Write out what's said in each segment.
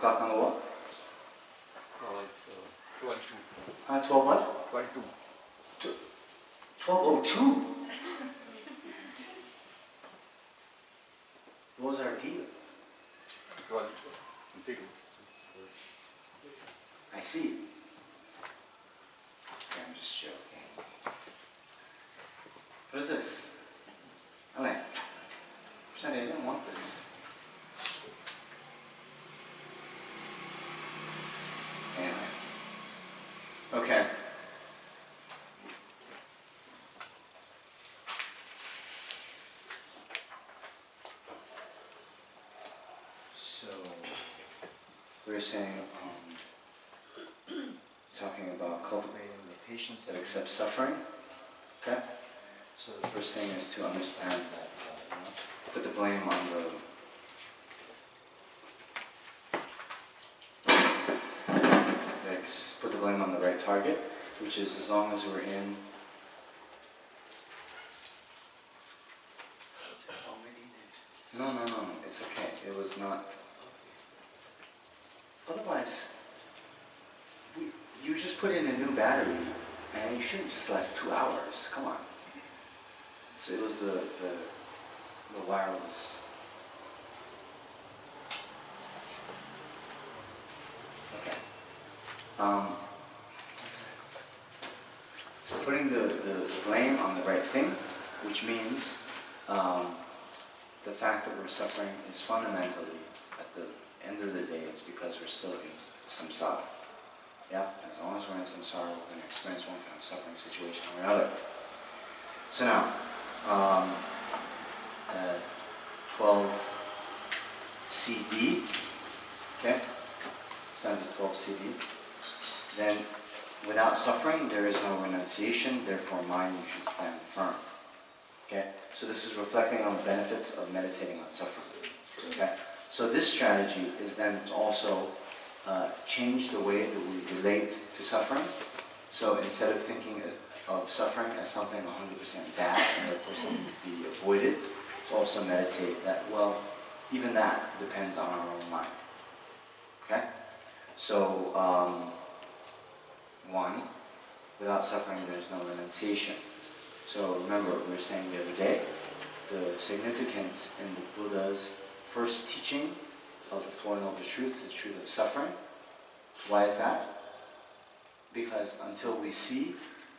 clock on the wall? Oh, it's 12:02. 12 what? 12:02. 12:02? What was our deal? 12:02. I see. Okay, I'm just joking. What is this? Okay. I didn't want this. Anyway. Okay. So, we were saying, talking about cultivating the patience that accepts suffering. Okay? So the first thing is to understand that, put the blame on the put the blame on the right target, which is as long as we're in No, it's okay. It was not. Otherwise, you just put in a new battery, and you shouldn't just last 2 hours. Come on. So it was the wireless. Okay. So putting the blame on the right thing, which means the fact that we're suffering is fundamentally, at the end of the day, it's because we're still in samsara. Yeah? As long as we're in samsara, we're going to experience one kind of suffering situation or another. So now, 12 CD, okay? Stanza 12 CD. Then, without suffering, there is no renunciation, therefore mind you should stand firm. Okay? So this is reflecting on the benefits of meditating on suffering. Okay? So this strategy is then to also change the way that we relate to suffering. So instead of thinking of suffering as something 100% bad and therefore something to be avoided, to also meditate that, well, even that depends on our own mind. Okay? So, one, without suffering there's no renunciation. So remember, we were saying the other day, the significance in the Buddha's first teaching of the Four Noble Truths, the truth of suffering. Why is that? Because until we see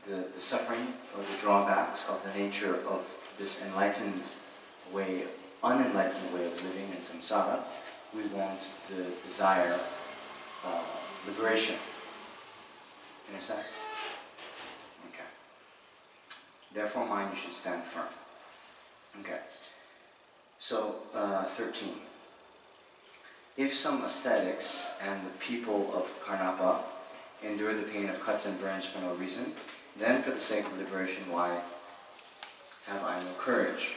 the suffering or the drawbacks of the nature of this unenlightened way of living in samsara, we won't desire liberation. You understand? Okay. Therefore, mind, you should stand firm. Okay. So, 13. If some ascetics and the people of Karnataka endure the pain of cuts and burns for no reason, then for the sake of liberation, why have I no courage?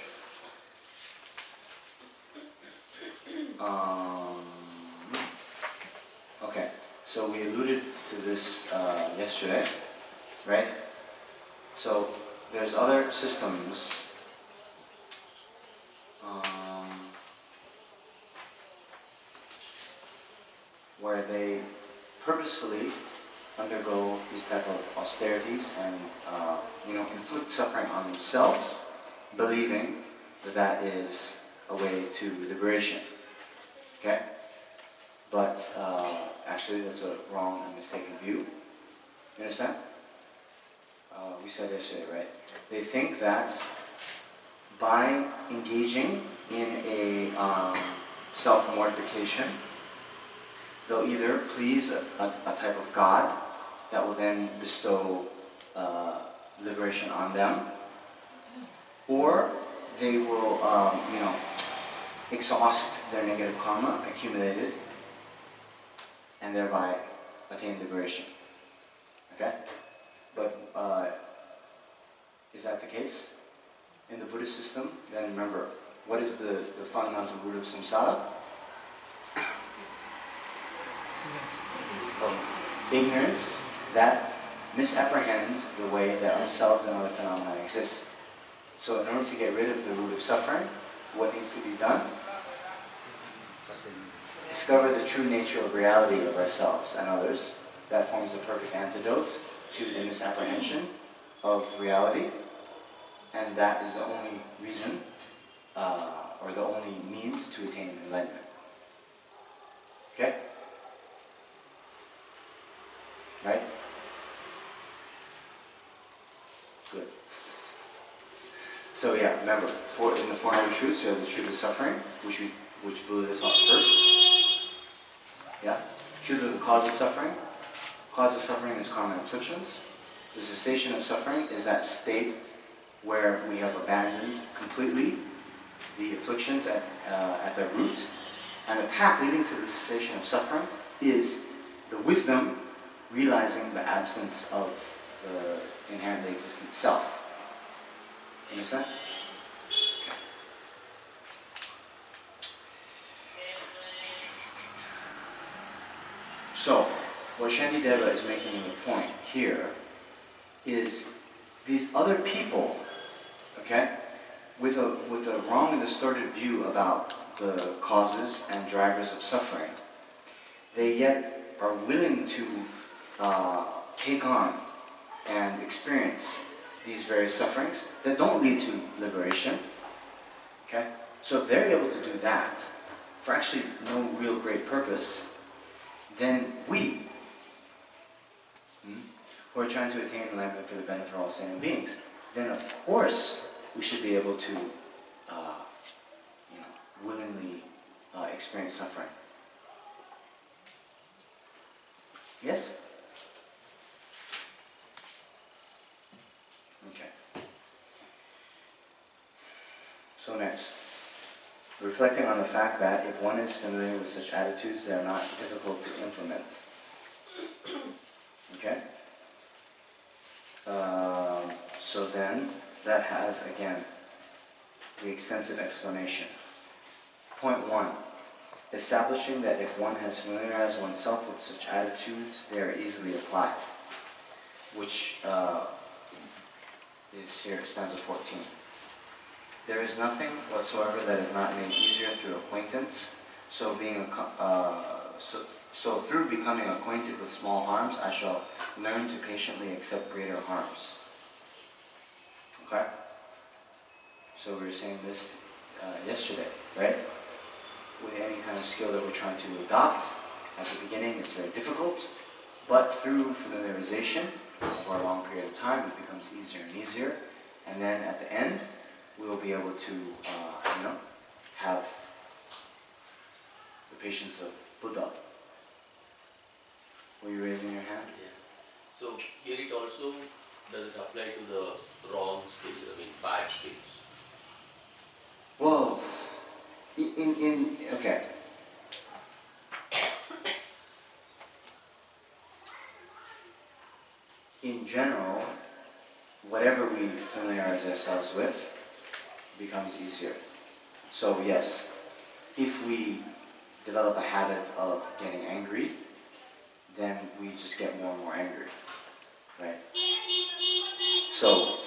Okay, so we alluded to this yesterday, right? So there's other systems where they purposefully undergo these type of austerities and inflict suffering on themselves, believing that that is a way to liberation. Okay? But actually that's a wrong and mistaken view. You understand? We said yesterday, right? They think that by engaging in a self-mortification, they'll either please a type of God that will then bestow liberation on them, or they will, exhaust their negative karma accumulated and thereby attain liberation. Okay? But is that the case? In the Buddhist system, then remember, what is the fundamental root of samsara? Ignorance that misapprehends the way that ourselves and other phenomena exist. So in order to get rid of the root of suffering, what needs to be done? discover the true nature of reality of ourselves and others. That forms the perfect antidote to the misapprehension of reality, and that is the only reason, or the only means to attain enlightenment. Okay? Right? Good. So yeah, remember, in the Four Noble Truths, you have the truth of suffering, which Buddha taught first. Yeah? Truth of the cause of suffering. Cause of suffering is karma and afflictions. The cessation of suffering is that state where we have abandoned completely the afflictions at their root. And the path leading to the cessation of suffering is the wisdom realizing the absence of the inherently existent self. You understand? Okay. So, what Shantideva is making the point here is these other people, okay, with a wrong and distorted view about the causes and drivers of suffering, they yet are willing to take on and experience these various sufferings that don't lead to liberation. Okay? So if they're able to do that for actually no real great purpose, then we, who are trying to attain enlightenment for the benefit of all sentient beings, then of course we should be able to willingly experience suffering. Yes? Okay. So next, reflecting on the fact that if one is familiar with such attitudes, they are not difficult to implement. Okay? So then, that has, again, the extensive explanation. Point 1. Establishing that if one has familiarized oneself with such attitudes, they are easily applied. Which is here, stanza 14. There is nothing whatsoever that is not made easier through acquaintance. So through becoming acquainted with small harms, I shall learn to patiently accept greater harms. Okay? So we were saying this yesterday, right? With any kind of skill that we're trying to adopt, at the beginning it's very difficult, but through familiarization over a long period of time, it becomes easier and easier, and then at the end, we will be able to, have the patience of Buddha. Were you raising your hand? Yeah. So here it also does it apply to the wrong skills, bad skills? Well, okay. In general, whatever we familiarize ourselves with becomes easier. So yes, if we develop a habit of getting angry, then we just get more and more angry, right? So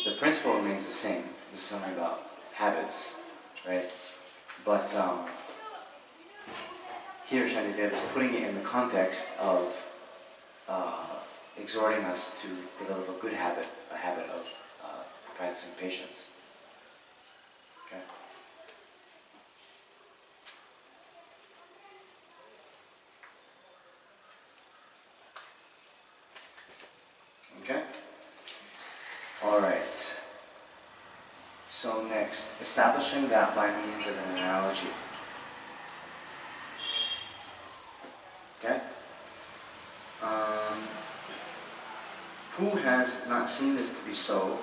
the principle remains the same. This is something about habits, right? But here Shantideva is putting it in the context of exhorting us to develop a good habit, a habit of practicing patience. Okay? Okay? Alright. So next, establishing that by means of an analogy. Okay? Who has not seen this to be so,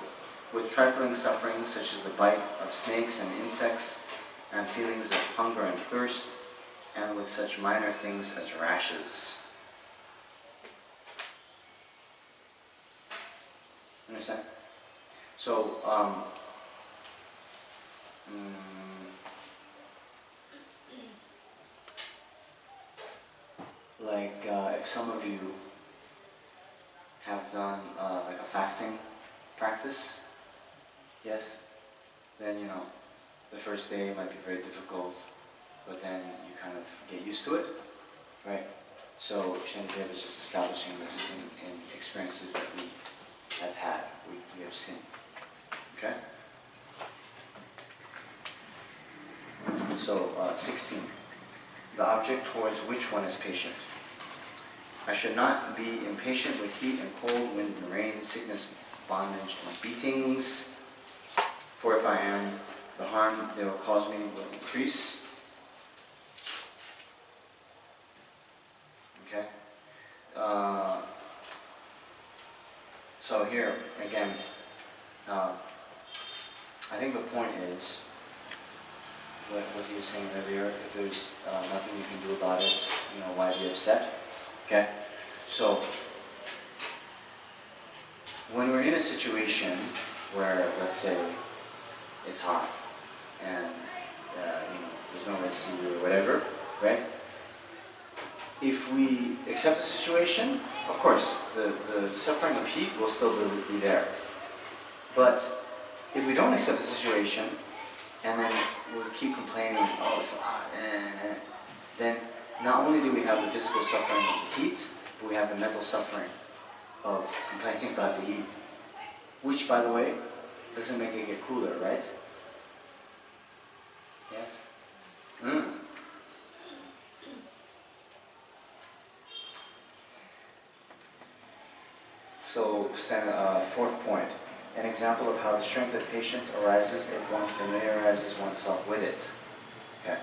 with trifling sufferings such as the bite of snakes and insects, and feelings of hunger and thirst, and with such minor things as rashes? Understand? So, if some of you have done like a fasting practice, yes, then the first day might be very difficult, but then you kind of get used to it, right? So Shantideva is just establishing this in experiences that we have had, we have seen. Okay? So 16. The object towards which one is patient. I should not be impatient with heat and cold, wind and rain, sickness, bondage, and beatings. For if I am, the harm they will cause me will increase. Okay? So here, again, I think the point is, what he was saying earlier, if there's nothing you can do about it, you know, why be upset? Okay? So, when we're in a situation where, let's say, it's hot, and you know, there's no AC or whatever, right? If we accept the situation, of course, the suffering of heat will still be there. But if we don't accept the situation, and then we'll keep complaining, oh, it's hot, then not only do we have the physical suffering of the heat, but we have the mental suffering of complaining about the heat. Which, by the way, doesn't make it get cooler, right? Yes? So, fourth point. An example of how the strength of patience arises if one familiarizes oneself with it. Okay.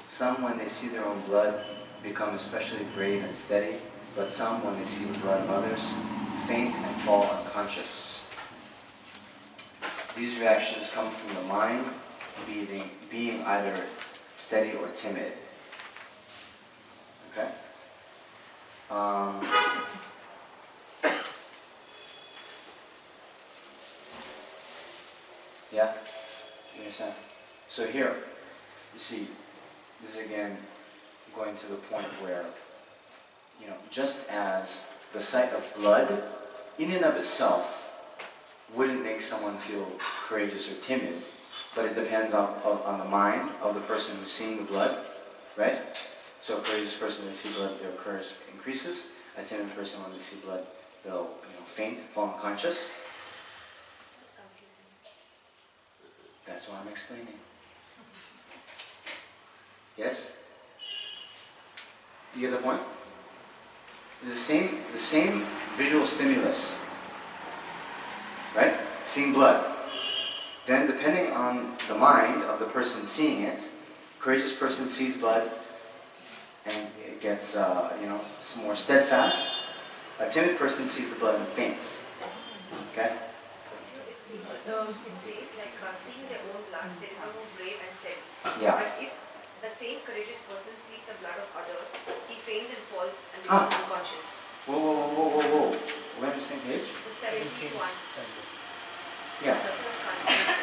Some, when they see their own blood, become especially brave and steady, but some, when they see the blood of others, faint and fall unconscious. These reactions come from the mind being either steady or timid. Okay? Yeah? You understand? So here, you see, this is again going to the point where, you know, just as the sight of blood, in and of itself, wouldn't make someone feel courageous or timid, but it depends on the mind of the person who's seeing the blood, right? So a courageous person, when they see blood, their courage increases. A timid person, when they see blood, they'll faint, fall unconscious. That's what I'm explaining. Yes? You get the point? The same visual stimulus, right? Seeing blood. Then, depending on the mind of the person seeing it, courageous person sees blood and it gets, more steadfast. A timid person sees the blood and faints. Okay? So it says like seeing their own blood, they become brave and steady. Yeah. But if the same courageous person sees the blood of others, he faints and falls and becomes unconscious. Whoa. We're on the same page? It's 71. Yeah. That's what's confused.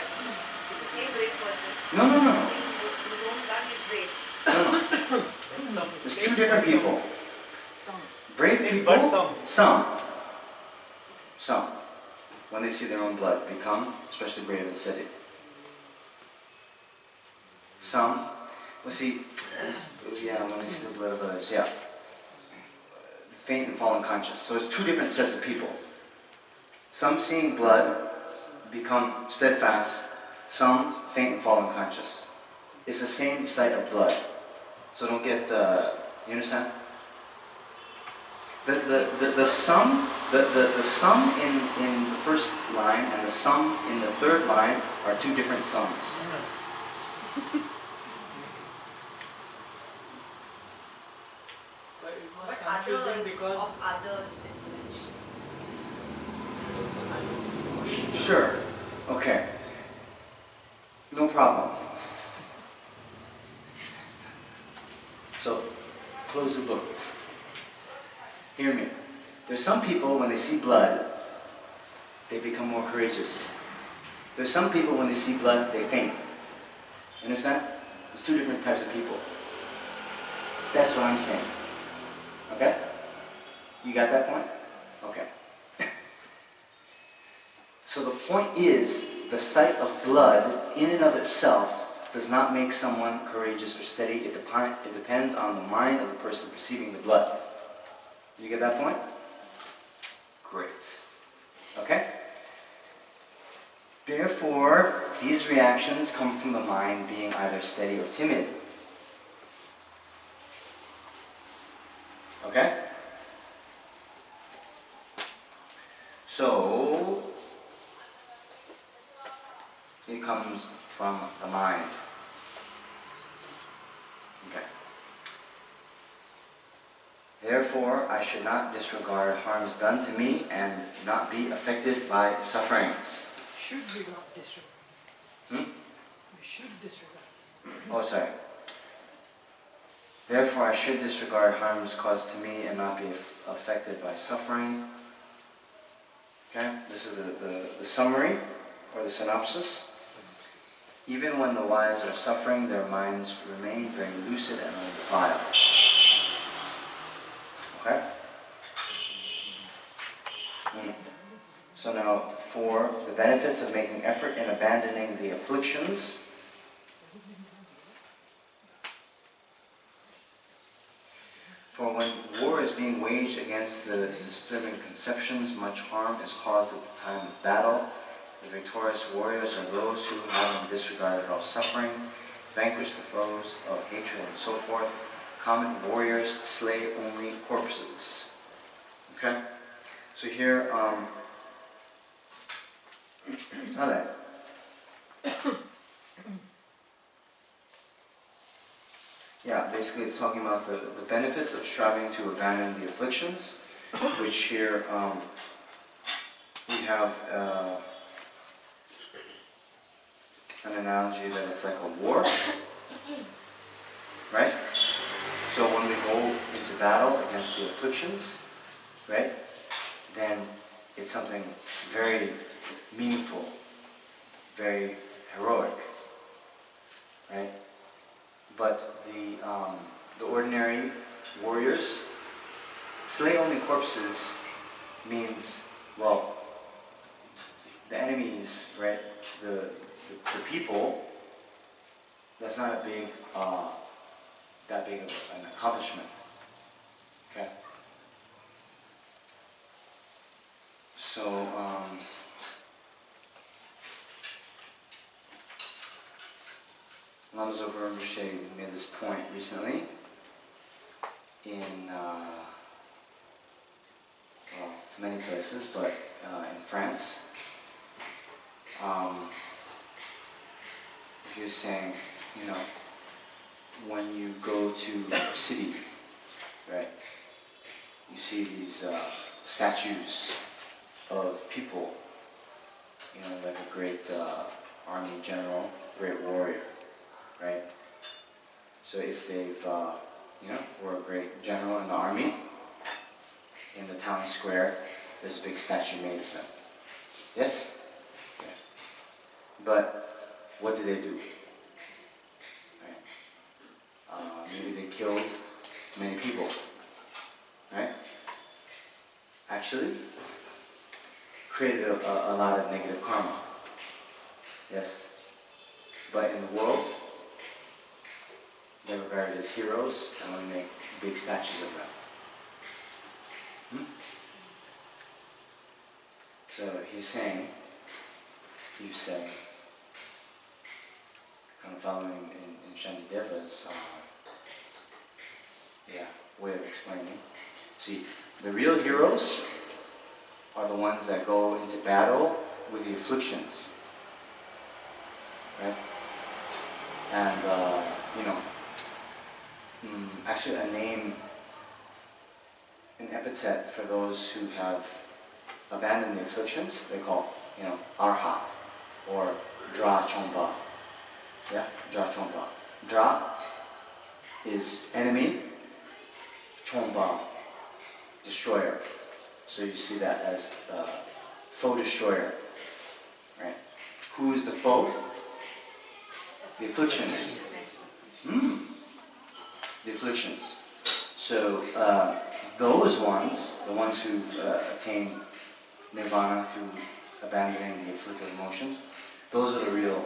It's the same brave person. No. Seeing his own blood is brave. No. There's two different people. Brave people, some, when they see their own blood, become especially brave and steady. Some, when they see the blood of others, faint and fall unconscious. So it's two different sets of people. Some seeing blood become steadfast, some faint and fall unconscious. It's the same sight of blood. So don't get, you understand? The sum in the first line and the sum in the third line are two different sums. But it was But confusing others, because of others, it's mentioned. Sure. Okay. No problem. So, close the book. Hear me. There's some people, when they see blood, they become more courageous. There's some people, when they see blood, they faint. You understand? There's two different types of people. That's what I'm saying. Okay? You got that point? Okay. So the point is, the sight of blood, in and of itself, does not make someone courageous or steady. It depends on the mind of the person perceiving the blood. Did you get that point? Great. Okay? Therefore, these reactions come from the mind being either steady or timid. Okay? So, it comes from the mind. Okay. Therefore, I should not disregard harms done to me and not be affected by sufferings. Should be not disregard. We should disregard. Oh, sorry. Therefore, I should disregard harms caused to me and not be affected by suffering. Okay, this is the summary or the synopsis. Even when the wise are suffering, their minds remain very lucid and undefiled. Okay? So now, for the benefits of making effort in abandoning the afflictions, for when war is being waged against the disturbing conceptions, much harm is caused at the time of battle. The victorious warriors are those who, having disregarded all suffering, vanquish the foes of hatred and so forth. Common warriors slay only corpses. Okay? So here, yeah, basically it's talking about the benefits of striving to abandon the afflictions, which here we have an analogy that it's like a war, right? So when we go into battle against the afflictions, right, then it's something very meaningful, very heroic, right? But the ordinary warriors, slay only corpses means, well, the enemies, right, the people, that's not a big, that big of an accomplishment, okay? So, Lama Zopa Rinpoche made this point recently in, well, many places, but in France. He was saying, you know, when you go to a city, right, you see these statues of people, you know, like a great army general, great warrior, right? So if they've, you know, were a great general in the army, in the town square, there's a big statue made of them. Yes? Okay. But what do they do? Right? Maybe they killed many people, right? Actually, created a lot of negative karma. Yes? But in the world, they're regarded as heroes, and we make big statues of them. So he's saying, kind of following in Shantideva's way of explaining. See, the real heroes are the ones that go into battle with the afflictions, right? And you know, actually a name, an epithet for those who have abandoned the afflictions, they call, you know, Arhat or Dra Chompa. Yeah, Dra Chompa. Dra is enemy, Chompa, destroyer. So you see that as foe destroyer, right? Who is the foe? The afflictions. The afflictions. So those ones, the ones who've attained nirvana through abandoning the afflictive emotions, those are the real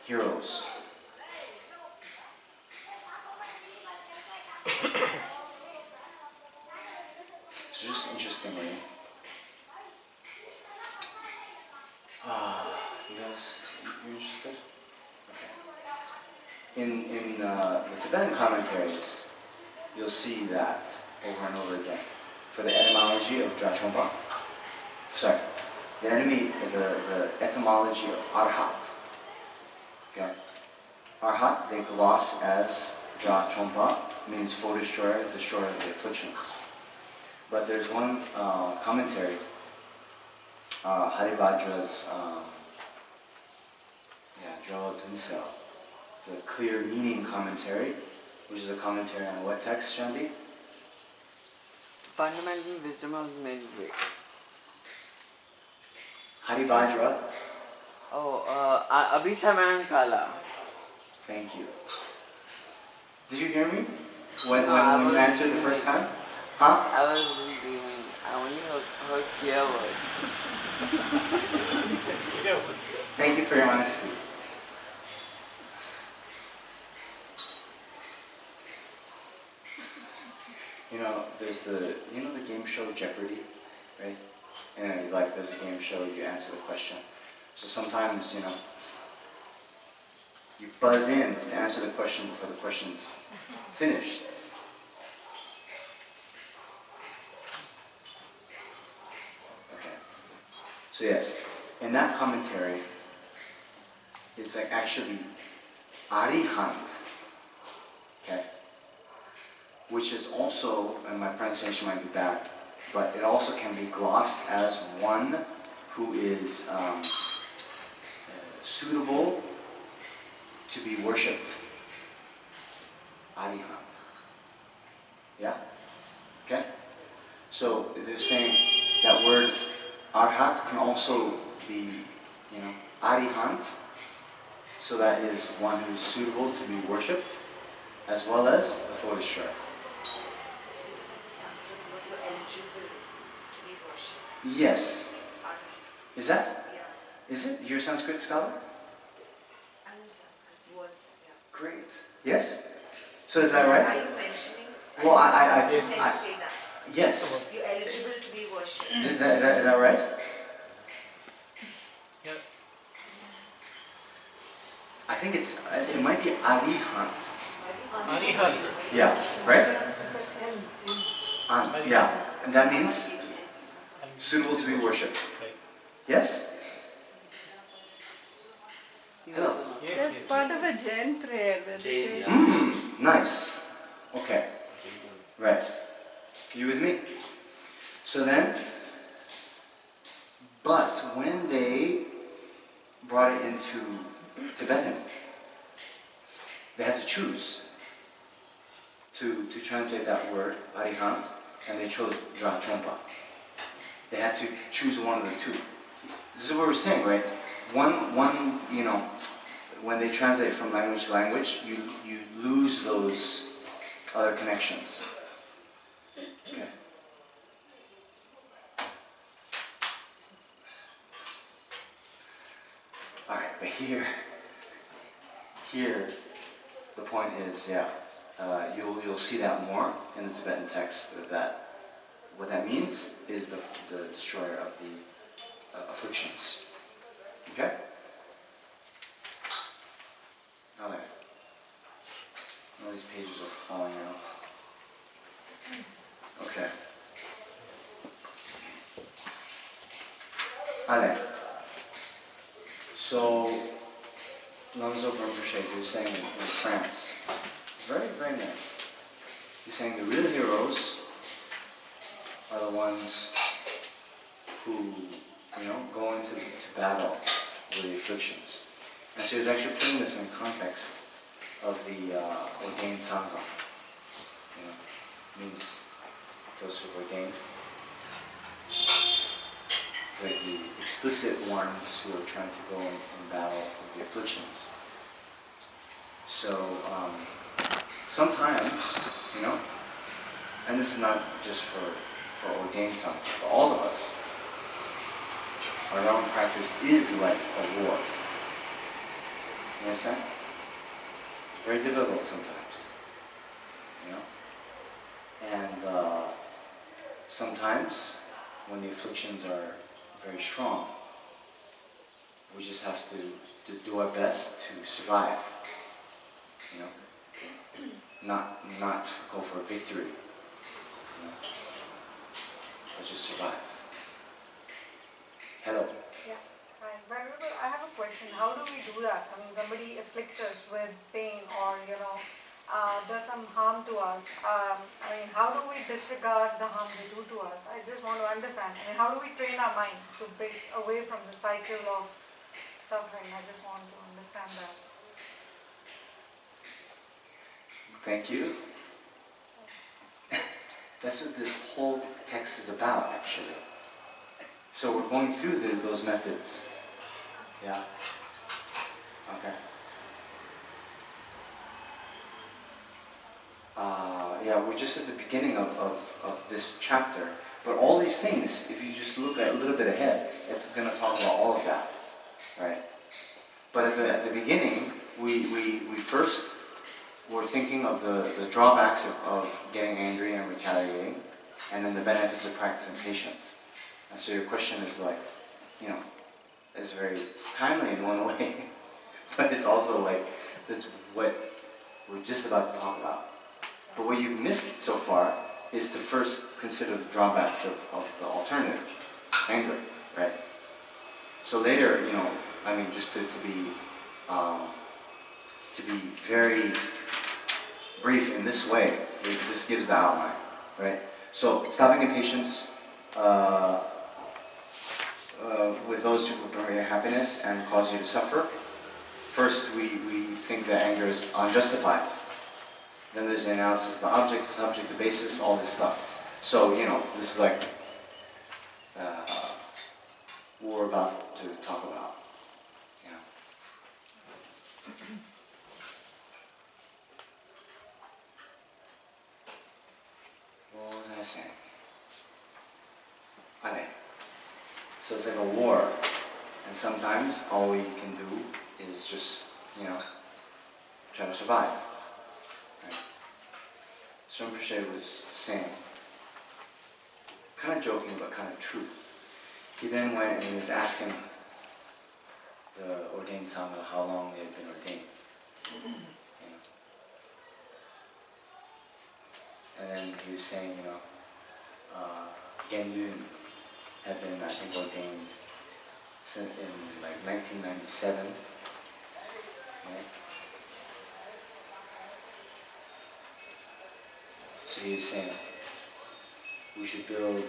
heroes. So just interestingly, you guys, you interested? Okay. In the Tibetan commentaries, you'll see that over and over again. For the etymology of Drachompa, sorry, the etymology of Arhat. Okay, Arhat they gloss as Drachompa, means full destroyer, destroyer of the afflictions. But there's one commentary, Haribhadra's Tunsel, the clear meaning commentary, which is a commentary on what text, Shanti? Fundamental wisdom of the middle way. Haribhadra. Oh, Abhisaman Kala. Thank you. Did you hear me? When No, you answered the first time? Huh? I wasn't dreaming. I only heard clear words. Thank you for your honesty. You know, there's the game show Jeopardy, right? And like there's a game show, you answer the question. So sometimes, you buzz in to answer the question before the question's finished. Okay. So yes, in that commentary, it's like actually Arihant, okay? Which is also, and my pronunciation might be bad, but it also can be glossed as one who is suitable to be worshipped. Arihant. Yeah? Okay? So they're saying that word Arhat can also be, Arihant. So that is one who is suitable to be worshipped, as well as the full destroyer. Yes. Is that? Yeah. Is it? You're a Sanskrit scholar? I know Sanskrit words, yeah. Great. Yes? So is that right? Are you mentioning? Well, I Can you say that? yes. You're eligible to be worshipped. Is that right? Yeah. I think it might be Arihant. Arihant. Yeah, right? Yeah. And that means suitable to be worshipped. Yes? Hello. That's part of a Jain prayer. Where they say, Nice. Okay. Right. Are you with me? So then, but when they brought it into Tibetan, they had to choose to translate that word, Arihant, and they chose Drachompa. They had to choose one of the two. This is what we're saying, right? One, when they translate from language to language, you lose those other connections. Okay. All right, but here, the point is, you'll see that more in the Tibetan text. That what that means is the destroyer of the afflictions. Okay. All right. All these pages are falling out. Okay. Allez. So, Namjong Rinpoche, he was saying in France, very, very nice. He's saying the real heroes are the ones who, go into battle with the afflictions. And so he's actually putting this in context of the ordained Sangha. Means those who are ordained. It's like the explicit ones who are trying to go in battle with the afflictions. So sometimes, and this is not just for ordained Sangha, for all of us, our own practice is like a war. You understand? Very difficult sometimes. And sometimes, when the afflictions are very strong, we just have to do our best to survive. You know, not go for a victory. You know, let's just survive. Hello. Yeah. Hi. Venerable, I have a question. How do we do that? I mean, somebody afflicts us with pain or, does some harm to us. I mean, how do we disregard the harm they do to us? I just want to understand. I mean, how do we train our mind to break away from the cycle of suffering? I just want to understand that. Thank you. That's what this whole text is about, actually. So we're going through those methods. Yeah. Okay. Yeah, we're just at the beginning of this chapter. But all these things, if you just look at a little bit ahead, it's going to talk about all of that, right? But at the beginning, we first were thinking of the drawbacks of getting angry and retaliating, and then the benefits of practicing patience. And so your question is like, it's very timely in one way, but it's also like, that's what we're just about to talk about. But what you've missed so far is to first consider the drawbacks of the alternative, anger, right? So later, just to be very brief in this way, this gives the outline, right? So stopping impatience with those who bring you happiness and cause you to suffer. First, we think that anger is unjustified. Then there's the analysis of the object, the subject, the basis, all this stuff. So, this is like what we're about to talk about. What was I saying? Okay. So it's like a war, and sometimes all we can do is just, try to survive. Right? So Rinpoche was saying, kind of joking but kind of true. He then went and he was asking the ordained Sangha how long they had been ordained. And then he was saying, Gendun had been, I think, ordained in like 1997. Right? So he was saying, we should build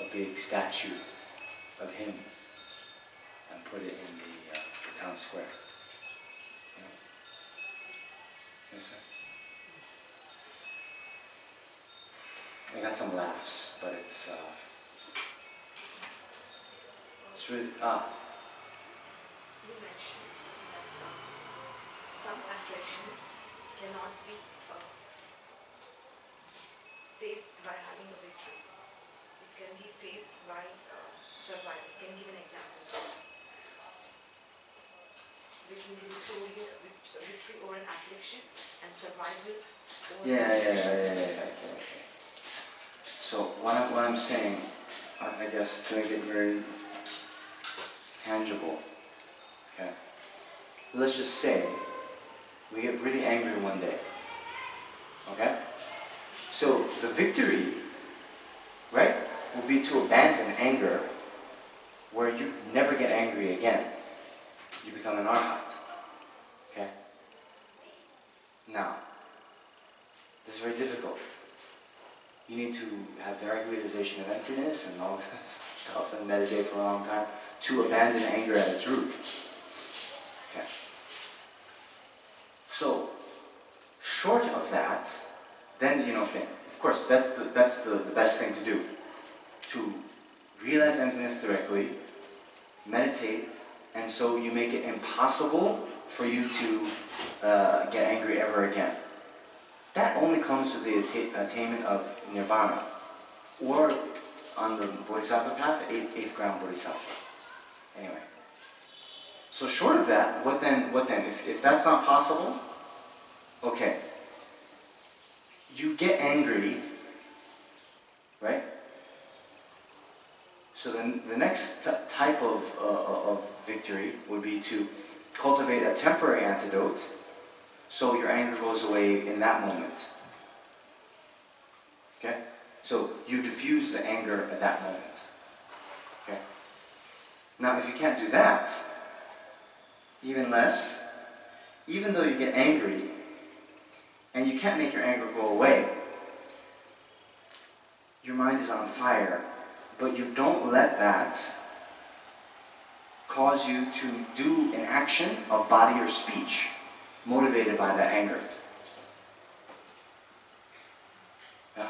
a big statue of him and put it in the town square. Yes, I got some laughs, but it's really, You mentioned that some afflictions cannot be faced by having a victory. It can be faced by survival. Can you give an example? Between the victory over an affliction and survival over yeah. Okay. So what I'm saying, I guess, to make it very tangible, okay? Let's just say we get really angry one day, okay? So the victory, right, will be to abandon anger where you never get angry again. You become an arhat, okay? Now, this is very difficult. You need to have direct realization of emptiness and all this stuff and meditate for a long time to abandon anger at its root. Okay. So, short of that, then of course that's the best thing to do. To realize emptiness directly, meditate, and so you make it impossible for you to get angry ever again. That only comes with the attainment of nirvana, or on the Bodhisattva path, 8th ground Bodhisattva. Anyway, so short of that, what then? If that's not possible, okay, you get angry So then the next type of victory would be to cultivate a temporary antidote so your anger goes away in that moment. Okay? So you diffuse the anger at that moment. Okay? Now if you can't do that, even less, even though you get angry and you can't make your anger go away, your mind is on fire, but you don't let that cause you to do an action of body or speech motivated by that anger. Yeah?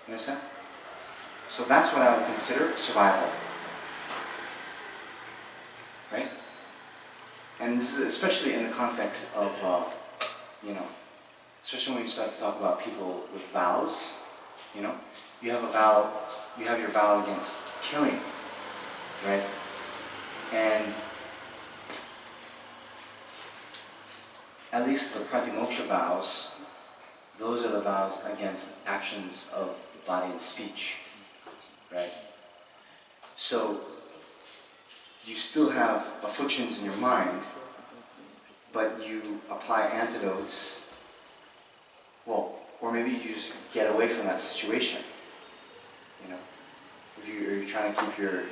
You understand? So that's what I would consider survival. Right? And this is especially in the context of, especially when you start to talk about people with vows, you have a vow, you have your vow against killing, right? And at least the pratimoksha vows, those are the vows against actions of the body and speech, right? So you still have afflictions in your mind, but you apply antidotes, or maybe you just get away from that situation. If you're trying to keep your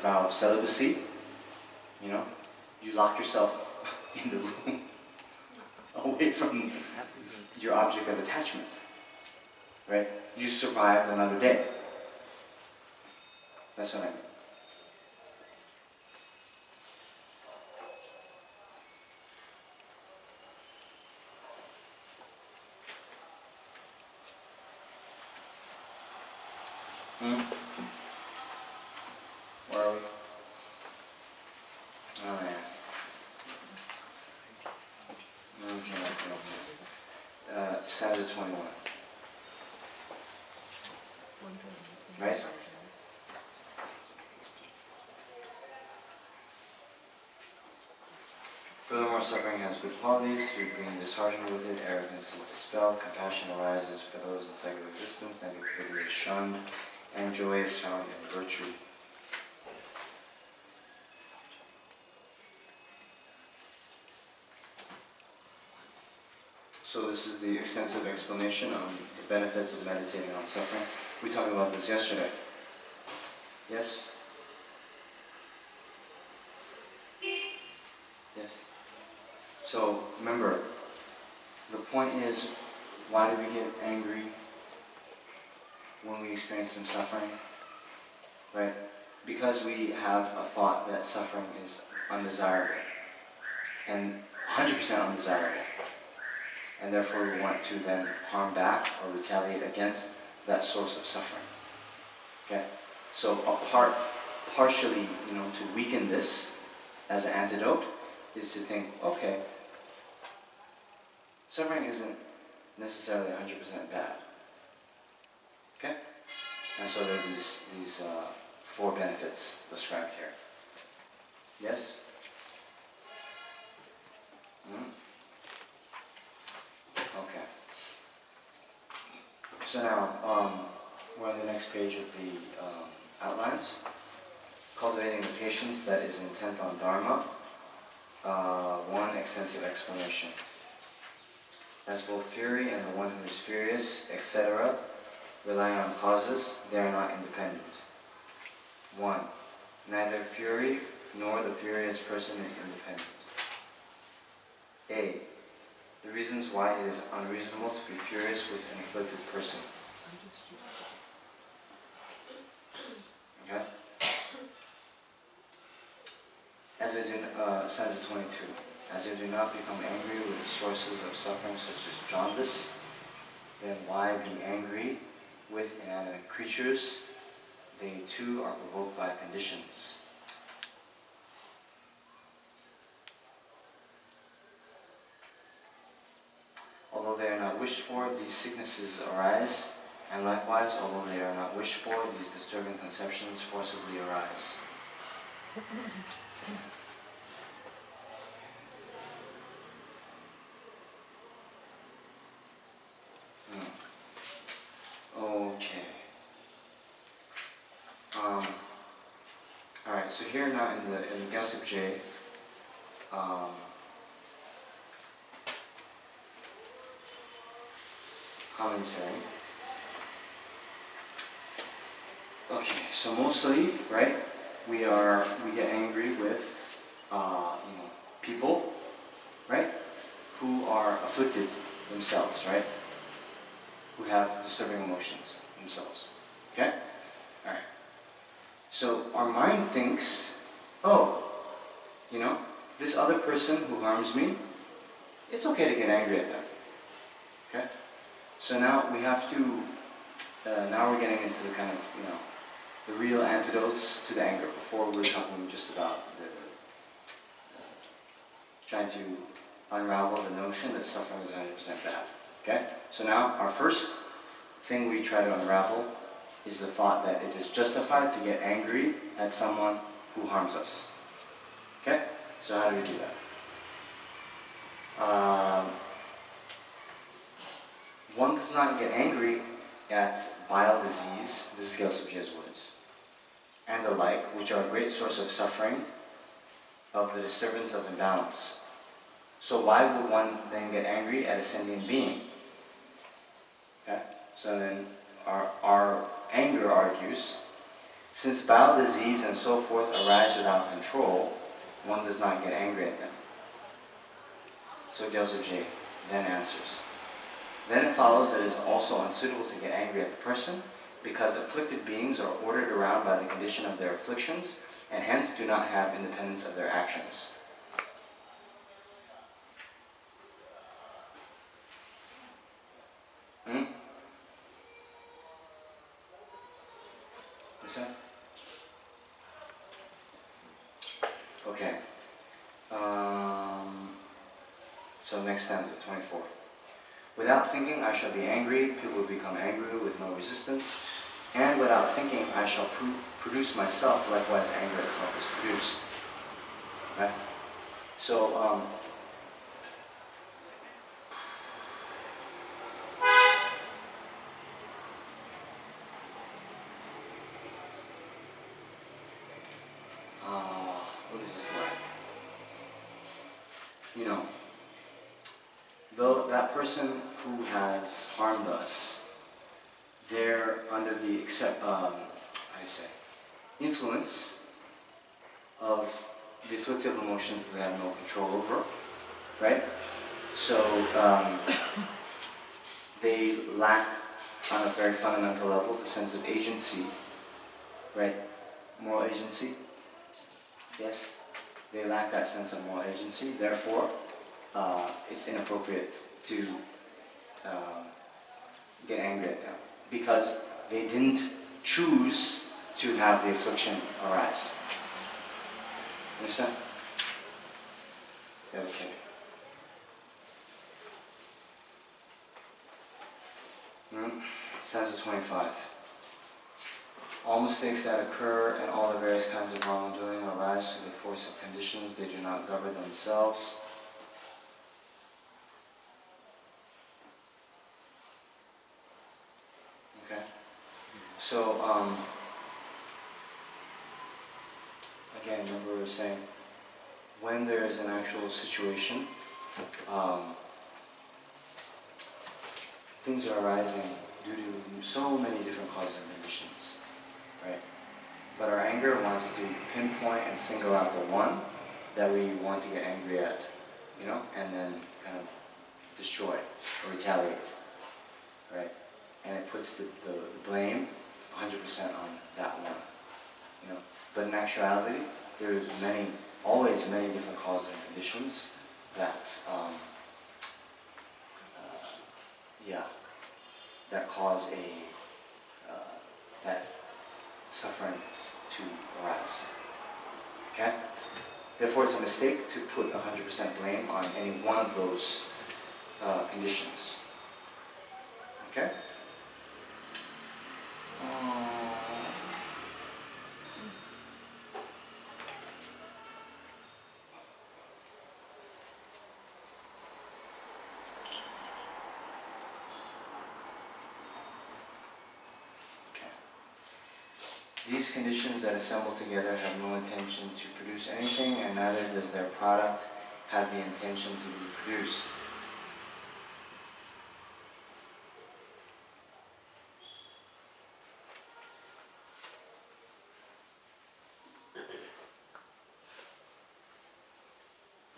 vow of celibacy, you lock yourself in the room away from your object of attachment, right? You survived another day. That's what I mean. Where are we? Oh yeah. Okay. Stanza 21. Right? Furthermore, suffering has good qualities. Through being disheartened with it, arrogance is dispelled, compassion arises for those in cycle existence, negativity is shunned, and joy is found in virtue. So this is the extensive explanation on the benefits of meditating on suffering. We talked about this yesterday. Yes? Yes? So remember, the point is, why do we get angry when we experience some suffering? Right? Because we have a thought that suffering is undesirable. And 100% undesirable. And therefore we want to then harm back or retaliate against that source of suffering. Okay? So partially, to weaken this as an antidote is to think, okay, suffering isn't necessarily 100% bad. Okay? And so there are these 4 benefits described here. Yes? Okay. So now, we're on the next page of the outlines. Cultivating the patience that is intent on Dharma. 1 extensive explanation. As both fury and the one who is furious, etc., rely on causes, they are not independent. 1. Neither fury nor the furious person is independent. A. The reasons why it is unreasonable to be furious with an afflicted person. Okay? Stanza 22. As I do not become angry with the sources of suffering such as jaundice, then why be angry with inanimate creatures? They too are provoked by conditions. Although they are not wished for, these sicknesses arise, and likewise, although they are not wished for, these disturbing conceptions forcibly arise. Okay. so here now in the Geshe Je, commentary. Okay, so mostly, right, we get angry with people, right, who are afflicted themselves, right, who have disturbing emotions themselves. Okay? Alright. So our mind thinks, oh, this other person who harms me, it's okay to get angry at them. Okay? So now we have to, now we're getting into the kind of, the real antidotes to the anger. Before we were talking just about trying to unravel the notion that suffering is 100% bad. Okay? So now our first thing we try to unravel is the thought that it is justified to get angry at someone who harms us. Okay? So how do we do that? One does not get angry at bile disease, this is Gyaltsabje's words, and the like, which are a great source of suffering, of the disturbance of imbalance. So why would one then get angry at a sentient being? Okay? So then our anger argues, since bile disease and so forth arise without control, one does not get angry at them. So Gyaltsabje then answers, then it follows that it is also unsuitable to get angry at the person, because afflicted beings are ordered around by the condition of their afflictions, and hence do not have independence of their actions. Understand? Okay. So next stanza, 24. Without thinking, I shall be angry. People will become angry with no resistance. And without thinking, I shall produce myself. Likewise, anger itself is produced. Right? So, what is this like? Though that person who has harmed us, they're under the influence of the afflictive emotions that they have no control over, right? So they lack, on a very fundamental level, the sense of agency, right? Moral agency. Yes? They lack that sense of moral agency. Therefore, it's inappropriate to get angry at them, because they didn't choose to have the affliction arise. Understand? Okay. Stanza 25. All mistakes that occur and all the various kinds of wrongdoing arise through the force of conditions. They do not govern themselves. Okay? So, again, remember we were saying, when there is an actual situation, things are arising due to so many different causes and conditions, right? But our anger wants to pinpoint and single out the one that we want to get angry at, and then kind of destroy or retaliate, right? And it puts the blame 100% on that one, But in actuality, there's always many different causes and conditions that, that cause that suffering to arise. Okay? Therefore, it's a mistake to put 100% blame on any one of those conditions. Okay? These conditions that assemble together have no intention to produce anything, and neither does their product have the intention to be produced.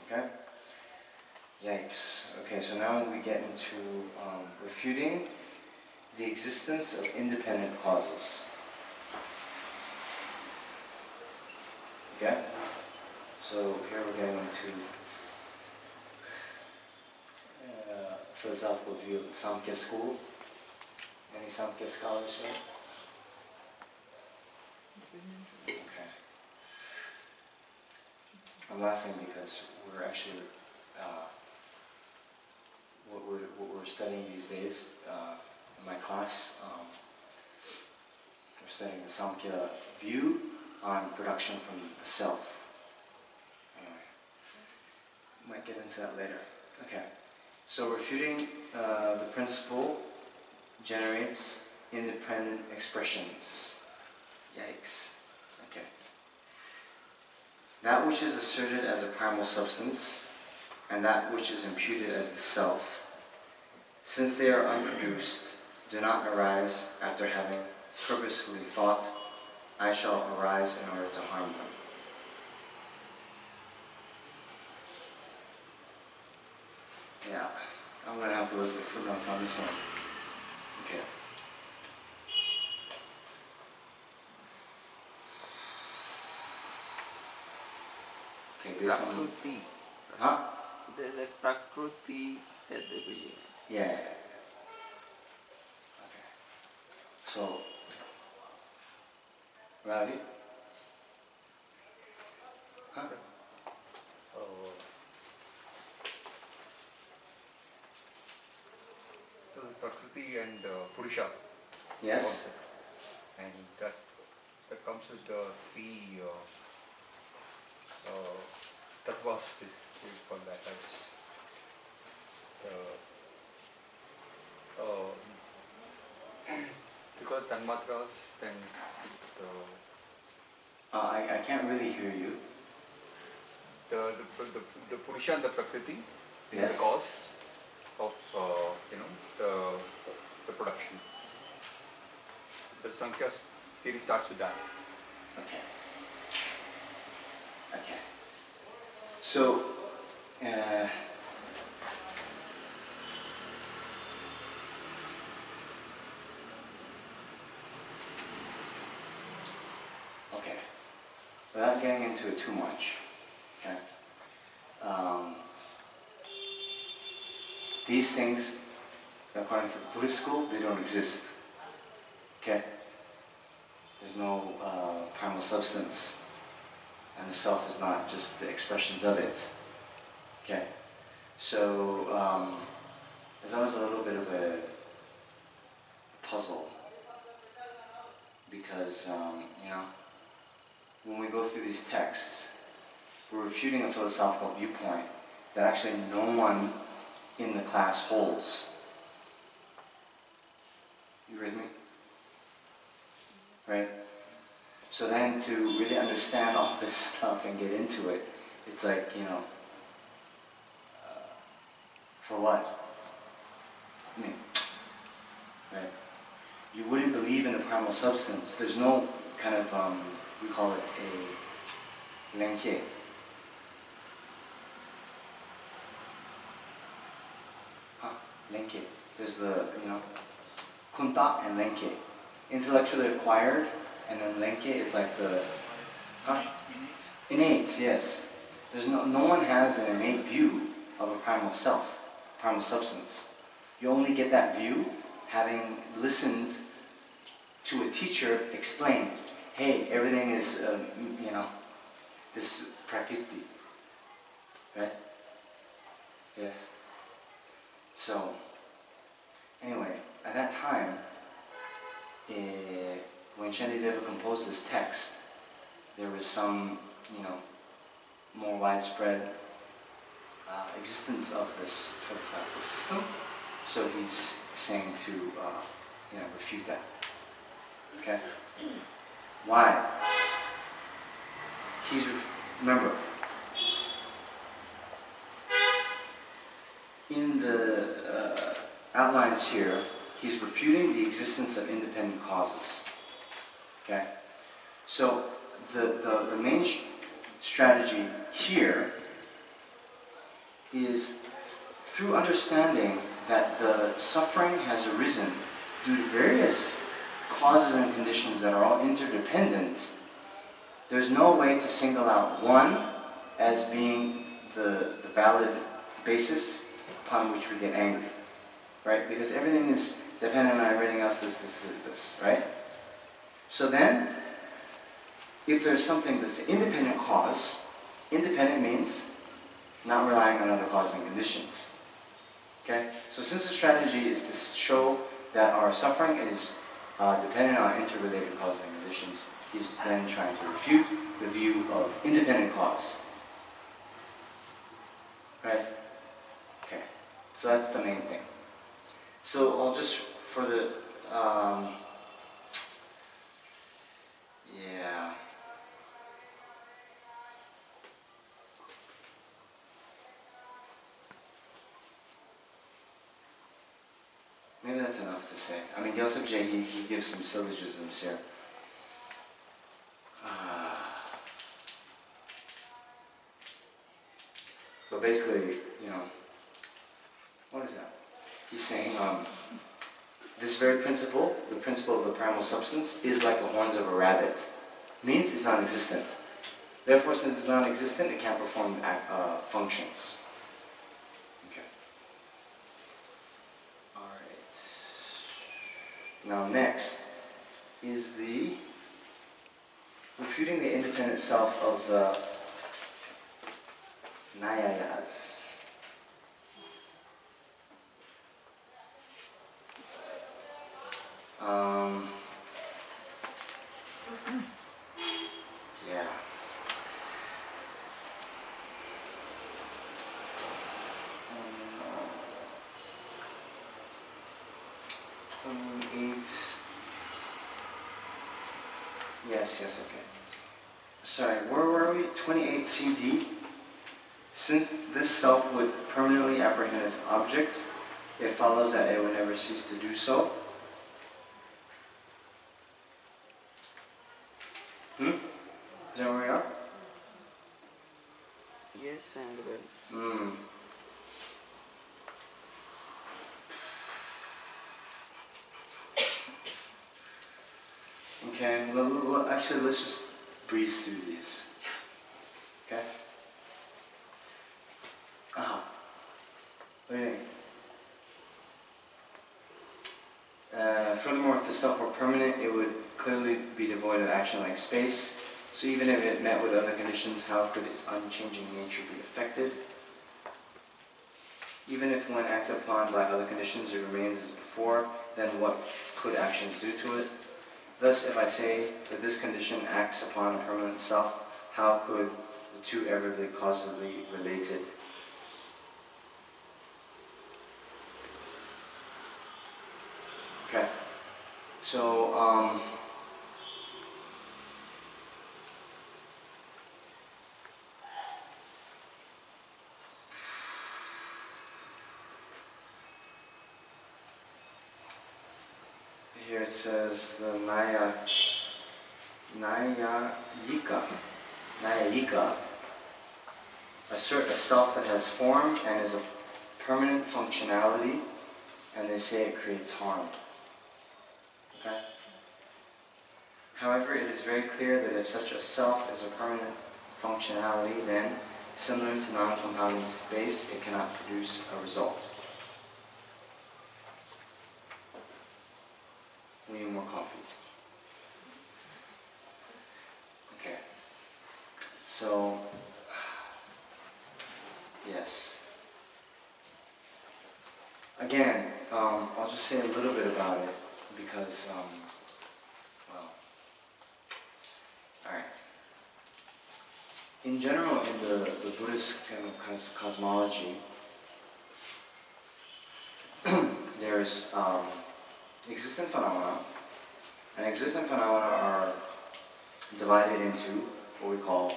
Okay? Yikes. Okay, so now we get into refuting the existence of independent causes. Okay? So here we're getting into philosophical view of the Samkhya school. Any Samkhya scholars here? Okay. I'm laughing because we're actually what we're studying these days in my class. We're studying the Samkhya view on production from the self. Anyway, might get into that later. Okay, so refuting the principle generates independent expressions. Yikes. Okay. That which is asserted as a primal substance and that which is imputed as the self, since they are unproduced, do not arise after having purposefully thought, I shall arise in order to harm them. Yeah, I'm going to have to look at the footnotes on this one. Okay. Okay, based on... Prakruti. Huh? There's a Prakruti at the beginning. Yeah. Okay. So, Ravi? Huh? So the Prakriti and Purusha Yes? concept, and that comes with the three tattvas, this we call that as because tanmatras, then I can't really hear you. the Purusha and the Prakriti is Yes. the cause of the production. The Sankhya theory starts with that. Okay. Okay. So, okay. Without getting into it too much, okay. These things, according to the Buddhist school, they don't exist. Okay? There's no primal substance, and the self is not just the expressions of it. Okay? So, there's always a little bit of a puzzle, because, when we go through these texts, we're refuting a philosophical viewpoint that actually no one in the class holds. You with me? Right? So then to really understand all this stuff and get into it, it's like, for what? I mean, right? You wouldn't believe in the primal substance. There's no kind of, we call it a lenke. Lenke. There's the, kunta and lenke. Intellectually acquired, and then lenke is like the, innate, yes. There's no one has an innate view of a primal self, primal substance. You only get that view having listened to a teacher explain, hey, everything is, this prakriti, right? Yes. So, anyway, at that time, when Shantideva composed this text, there was some, more widespread existence of this philosophical system. So he's saying to, refute that. Okay? Why? Remember, in the outlines here, he's refuting the existence of independent causes. Okay? So the main strategy here is through understanding that the suffering has arisen due to various causes and conditions that are all interdependent. There's no way to single out one as being the valid basis upon which we get angry, right? Because everything is dependent on everything else, this, right? So then, if there's something that's an independent cause, independent means not relying on other causes and conditions. Okay? So since the strategy is to show that our suffering is dependent on interrelated causes and conditions, he's then trying to refute the view of independent cause. Right? Okay. So that's the main thing. So I'll just, for the, yeah. Maybe that's enough to say. I mean, Yosef J, he gives some syllogisms here. But basically, you know, what is that? He's saying this very principle, the principle of the primal substance, is like the horns of a rabbit. Means it's non-existent. Therefore, since it's non-existent, it can't perform functions. Okay. Alright. Now next is the refuting the independent self of the Nayayas. Yeah. Yes, okay. Sorry, where were we? 28 CD. Since this self would permanently apprehend its object, it follows that it would never cease to do so. Is that where we are? Yes, and Okay, well, actually, let's just breeze through these. Okay? What do you think? Furthermore, if the self were permanent, it would clearly be devoid of action like space. So even if it met with other conditions, how could its unchanging nature be affected? Even if when acted upon by other conditions it remains as before, then what could actions do to it? Thus, if I say that this condition acts upon a permanent self, how could the two ever be causally related? Okay. So, here it says the Nayayika assert a self that has form and is a permanent functionality, and they say it creates harm. Okay? However, it is very clear that if such a self is a permanent functionality, then, similar to non-compounding space, it cannot produce a result. We need more coffee. Okay. So, yes. Again, I'll just say a little bit about it because, well, alright. In general, in the Buddhist kind of cosmology, there's existent phenomena, and existent phenomena are divided into what we call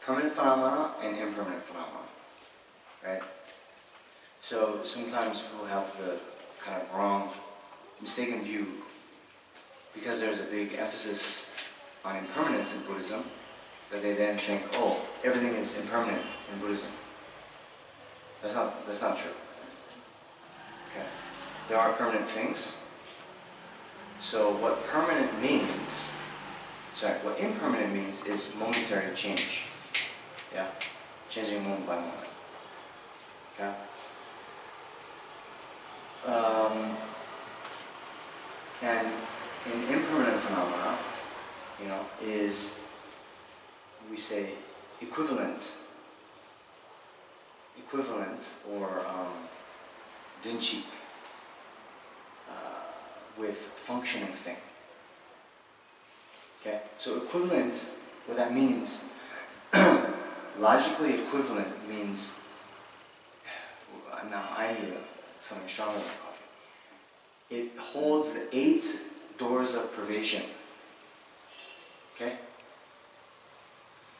permanent phenomena and impermanent phenomena, right? So sometimes people have the kind of wrong, mistaken view, because there's a big emphasis on impermanence in Buddhism, that they then think, oh, everything is impermanent in Buddhism. That's not true. Okay. There are permanent things. So what impermanent means is momentary change. Yeah? Changing moment by moment. Okay? And in impermanent phenomena, is, we say, equivalent or dinchi with functioning thing. Okay, so equivalent, what that means, logically equivalent means, now I need something stronger than coffee. It holds the 8 doors of pervasion. Okay?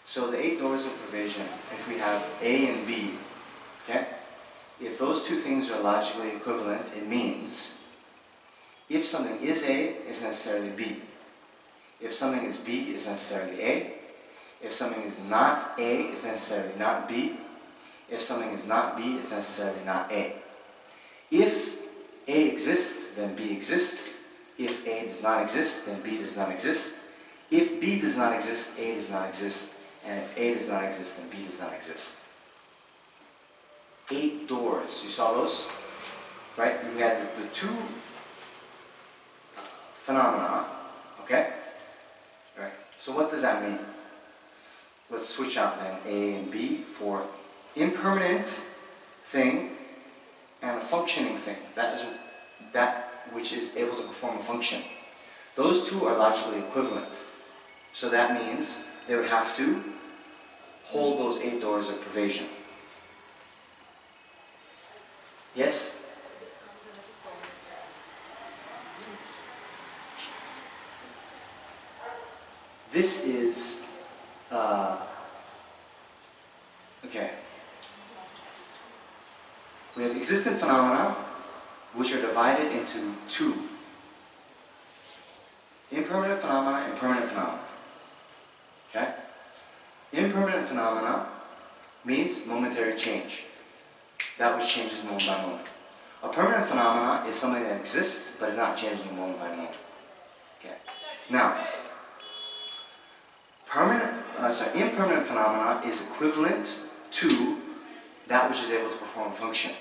So the 8 doors of pervasion, if we have A and B, okay? If those two things are logically equivalent, it means if something is A, it's necessarily B. If something is B, it's necessarily A. If something is not A, it's necessarily not B. If something is not B, it's necessarily not A. If A exists, then B exists. If A does not exist, then B does not exist. If B does not exist, A does not exist. And if A does not exist, then B does not exist. 8 doors. You saw those? Right? You had the two phenomena. Okay? Right. So what does that mean? Let's switch out then A and B for impermanent thing and a functioning thing. That is that which is able to perform a function. Those two are logically equivalent. So that means they would have to hold those 8 doors of pervasion. Yes? This is, okay. We have existent phenomena which are divided into 2. Impermanent phenomena and permanent phenomena. Okay? Impermanent phenomena means momentary change. That which changes moment by moment. A permanent phenomena is something that exists but is not changing moment by moment. Okay. Now, impermanent phenomena is equivalent to that which is able to perform a function.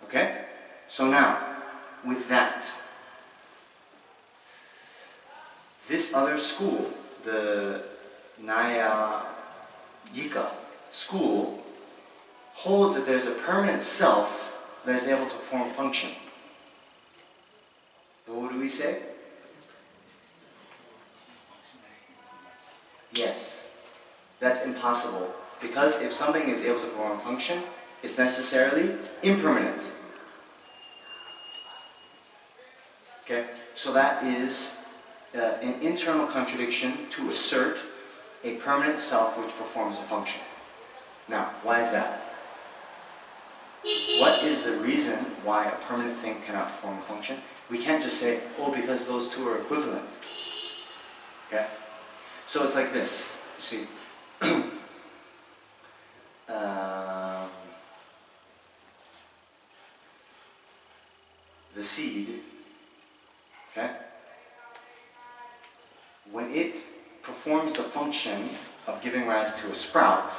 Okay? So now, with that, this other school, the Nyayika school, holds that there's a permanent self that is able to perform function. But what do we say? Yes, that's impossible. Because if something is able to perform function, it's necessarily impermanent. Okay, so that is an internal contradiction to assert a permanent self which performs a function. Now, why is that? What is the reason why a permanent thing cannot perform a function? We can't just say, oh, because those two are equivalent. Okay? So it's like this, you see. The seed, okay? When it performs the function of giving rise to a sprout,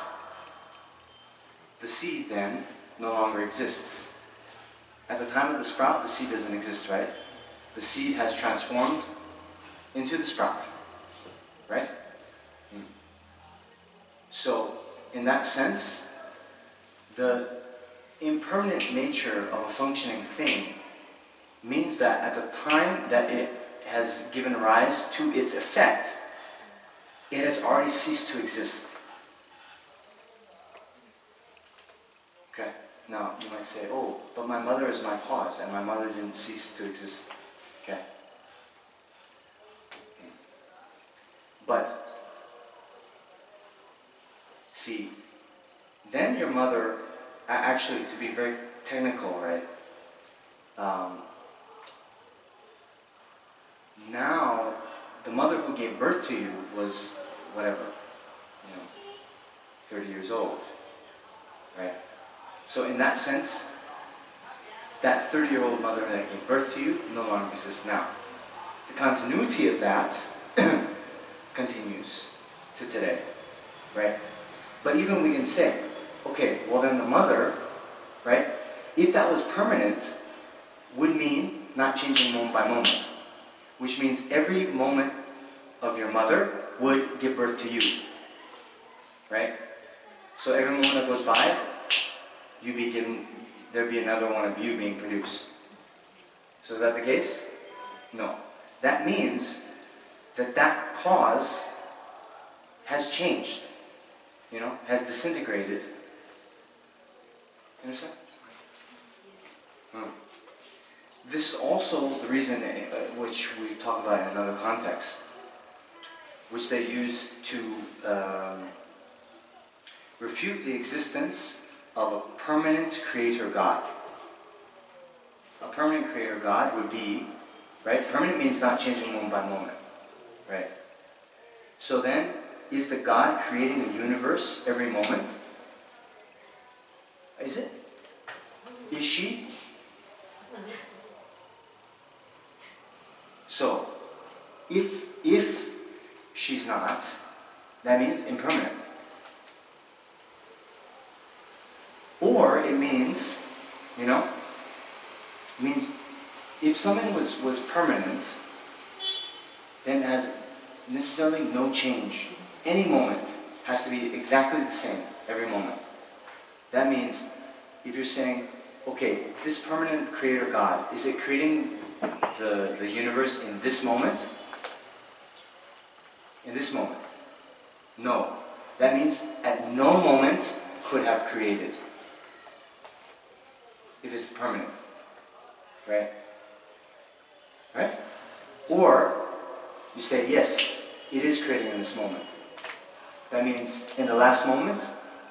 the seed then no longer exists. At the time of the sprout, the seed doesn't exist, right? The seed has transformed into the sprout, right? So, in that sense, the impermanent nature of a functioning thing means that at the time that it has given rise to its effect, it has already ceased to exist. Okay, now you might say, oh, but my mother is my cause, and my mother didn't cease to exist. Okay. But see, then your mother, actually to be very technical, right? Now, the mother who gave birth to you was whatever, 30 years old, right? So in that sense, that 30-year-old mother that gave birth to you no longer exists now. The continuity of that continues to today, right? But even we can say, okay, well then the mother, right, if that was permanent, would mean not changing moment by moment, which means every moment of your mother would give birth to you, right? So every moment that goes by, there'd be another one of you being produced. So is that the case? No. That means that that cause has changed, has disintegrated. You understand? This is also the reason which we talk about in another context, which they use to refute the existence of a permanent creator God. A permanent creator God would be, right? Permanent means not changing moment by moment, right? So then, is the God creating a universe every moment? Is it? Is she? So, if she's not, that means impermanent. Or it means, if something was permanent, then it has necessarily no change. Any moment has to be exactly the same every moment. That means, if you're saying, okay, this permanent creator God, is it creating the universe in this moment? In this moment? No. That means at no moment could have created. If it's permanent. Right? Right? Or you say, yes, it is creating in this moment. That means in the last moment,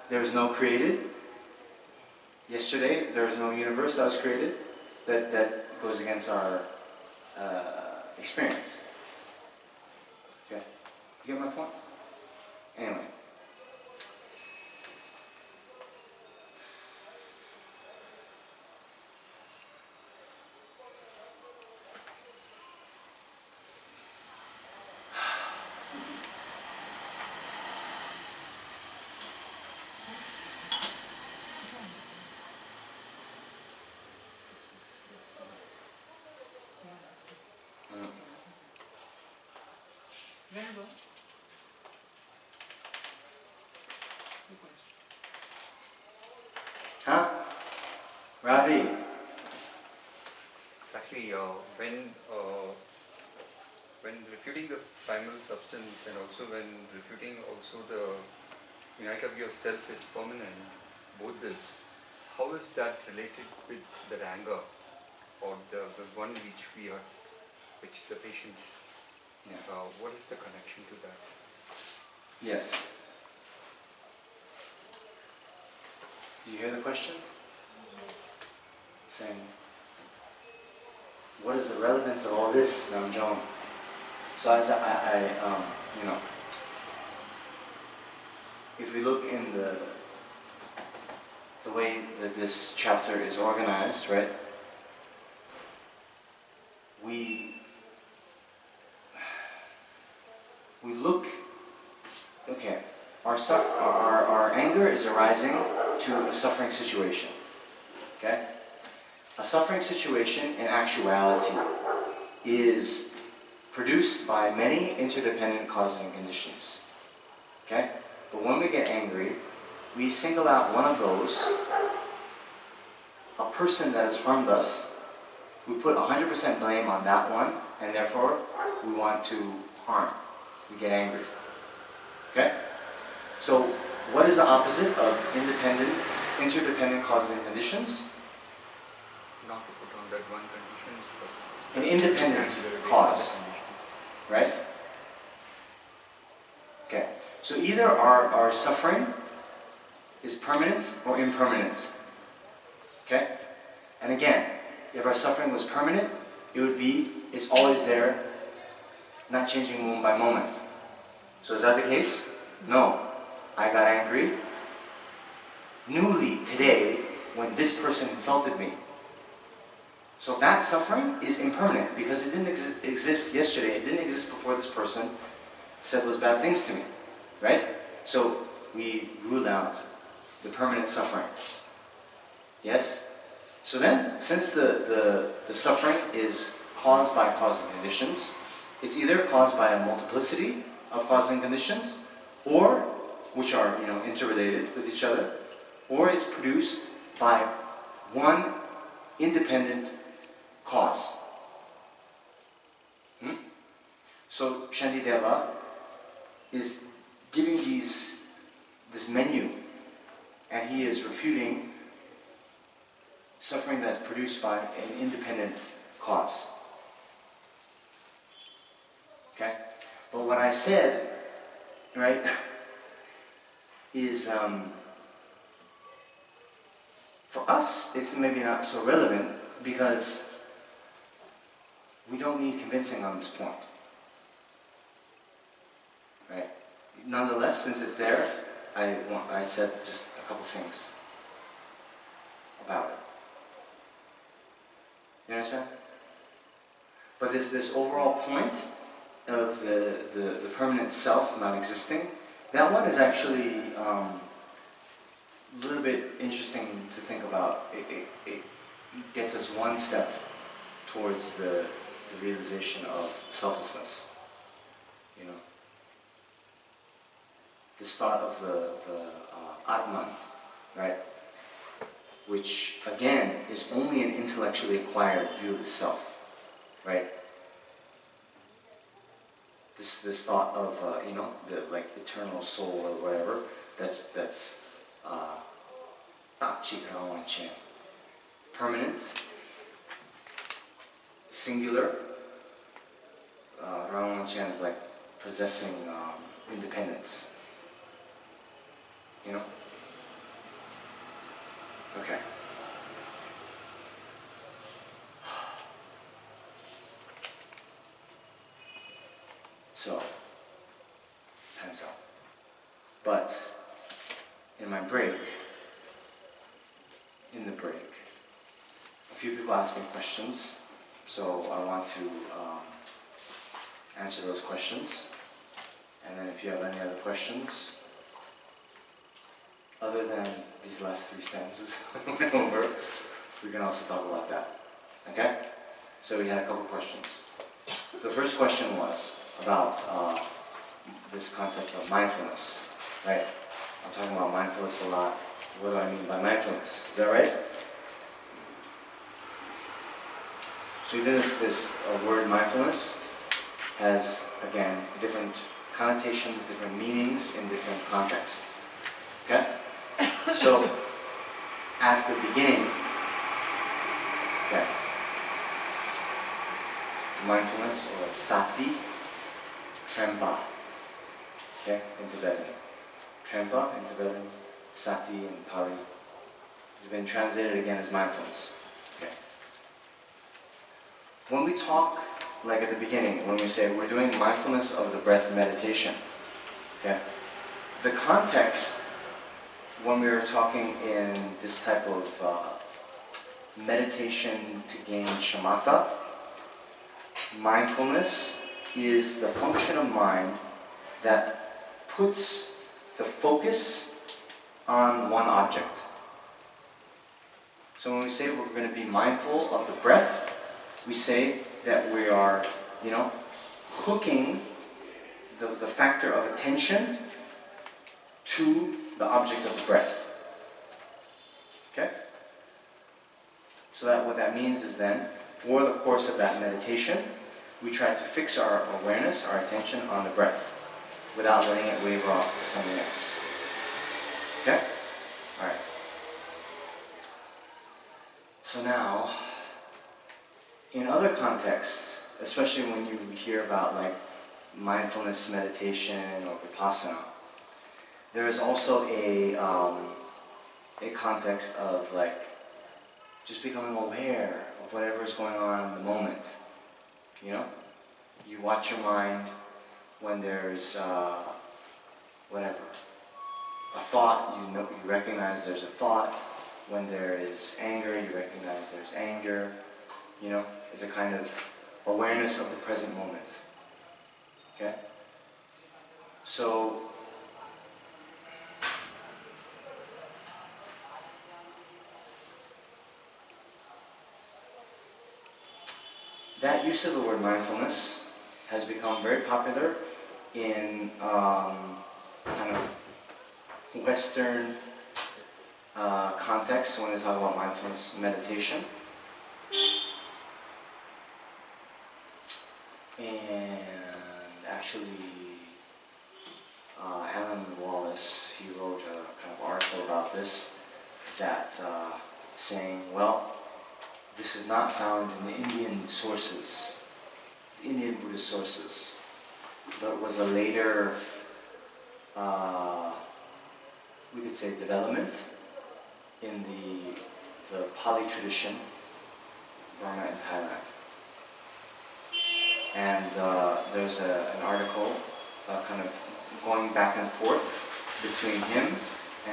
there was no created. Yesterday, there was no universe that was created. That goes against our experience. Okay? You get my point? Anyway. Huh? Ravi? It's actually when refuting the primal substance and also when refuting also the unity of self is permanent, both this, how is that related with that anger or the one which the patients, what is the connection to that? Yes. Do you hear the question? Yes. Saying, what is the relevance of all this, Namjong? So as if we look in the way that this chapter is organized, right? We look, okay, our anger is arising to a suffering situation, okay? A suffering situation in actuality is produced by many interdependent causes and conditions, okay? But when we get angry, we single out one of those, a person that has harmed us, we put 100% blame on that one, and therefore we want to harm. We get angry. Okay? So, what is the opposite of interdependent causes and conditions? Not to put on that one condition, but An independent cause. Right? Okay. So either our suffering is permanent or impermanent. Okay? And again, if our suffering was permanent, it would be, it's always there, not changing moment by moment. So is that the case? No. I got angry newly today when this person insulted me. So that suffering is impermanent because it didn't exist yesterday, it didn't exist before this person said those bad things to me. Right? So we rule out the permanent suffering. Yes? So then, since the suffering is caused by causing conditions, it's either caused by a multiplicity of causing conditions, or, which are, interrelated with each other, or it's produced by one independent cause. So Shantideva is giving this menu, and he is refuting suffering that's produced by an independent cause. Okay? But what I said, right, is for us, it's maybe not so relevant because we don't need convincing on this point. Right? Nonetheless, since it's there, I said just a couple things about it. You understand? But there's this overall point of the permanent self not existing. That one is actually a little bit interesting to think about. It gets us one step towards the realization of selflessness. This thought of the Atman, right? Which again is only an intellectually acquired view of the self, right? This thought of the like eternal soul or whatever. That's permanent, singular. Rawanchen is like possessing independence. Okay. So, time's up. But, in the break, a few people asked me questions, so I want to answer those questions. And then if you have any other questions, other than these last 3 stanzas I went over, we can also talk about that. Okay? So we had a couple questions. The first question was about this concept of mindfulness, right? I'm talking about mindfulness a lot. What do I mean by mindfulness? Is that right? So even this word mindfulness has, again, different connotations, different meanings in different contexts. Okay? So, at the beginning, okay, mindfulness or sati, trempa, okay, in Tibetan. Trempa in Tibetan, sati in Pali. It's been translated again as mindfulness. Okay. When we talk, like at the beginning, when we say we're doing mindfulness of the breath meditation, okay, the context when we were talking in this type of meditation to gain shamatha, mindfulness is the function of mind that puts the focus on one object. So when we say we're going to be mindful of the breath, we say that we are, hooking the factor of attention to the object of the breath. Okay? So that what that means is then, for the course of that meditation, we try to fix our awareness, our attention on the breath, without letting it waver off to something else. Okay? Alright. So now, in other contexts, especially when you hear about like mindfulness meditation or vipassana, there is also a a context of like just becoming aware of whatever is going on in the moment. You know? You watch your mind when there's whatever. A thought, you recognize there's a thought. When there is anger, you recognize there's anger. You know, it's a kind of awareness of the present moment. Okay? So, that use of the word mindfulness has become very popular in kind of Western context when they talk about mindfulness meditation. And actually, Alan Wallace, he wrote a kind of article about this, that saying, well, this is not found in the Indian sources, the Indian Buddhist sources, but was a later, we could say, development in the Pali tradition, Burma and Thailand. And there's an article kind of going back and forth between him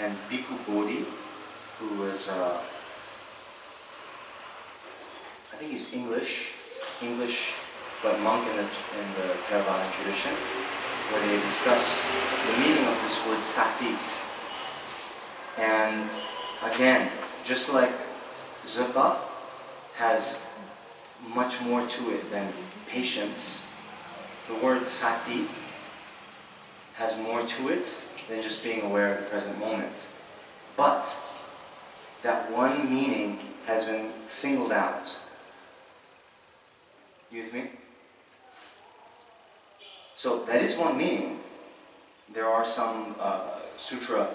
and Bhikkhu Bodhi, who was, I think he's English, but monk in the Theravada tradition, where they discuss the meaning of this word sati. And again, just like Zukka has much more to it than patience, the word sati has more to it than just being aware of the present moment. But that one meaning has been singled out. You with me? So that is one meaning. There are some sutra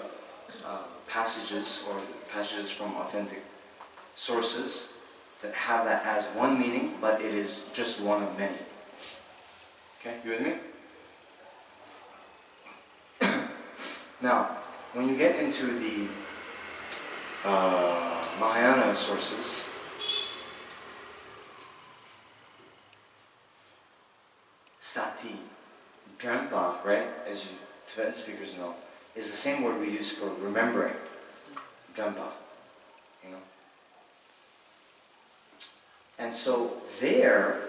passages or passages from authentic sources that have that as one meaning, but it is just one of many. Okay, you with me? Now, when you get into the Mahayana sources, sati, drenpa, right, as you Tibetan speakers know, is the same word we use for remembering, drenpa, you know. And so there,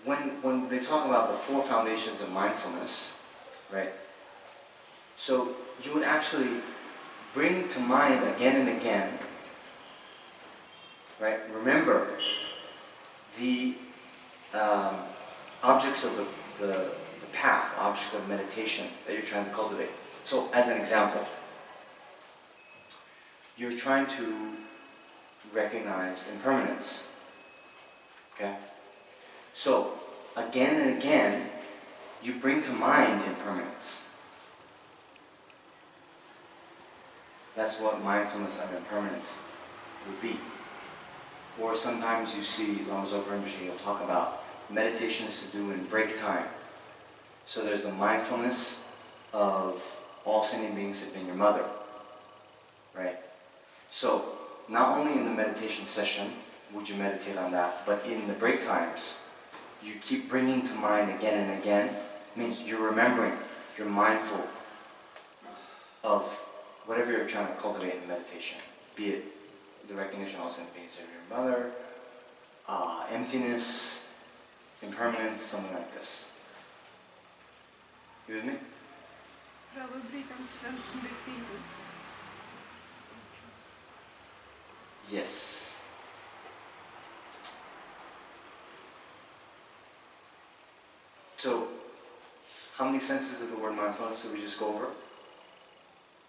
when they talk about the 4 foundations of mindfulness, right, so you would actually bring to mind again and again, right, remember the objects of the path, objects of meditation that you're trying to cultivate. So as an example, you're trying to recognize impermanence. Okay? So, again and again, you bring to mind impermanence. That's what mindfulness of impermanence would be. Or sometimes you see Lama Zopa Rinpoche, he'll talk about meditations to do in break time. So there's the mindfulness of all sentient beings have been your mother. Right? So, not only in the meditation session would you meditate on that, but in the break times, you keep bringing to mind again and again. It means you're remembering, you're mindful of whatever you're trying to cultivate in meditation. Be it the recognition of all sentient beings of your mother, emptiness, impermanence, something like this. You with me? Probably comes from smriti. Yes. So, how many senses of the word mindfulness did we just go over?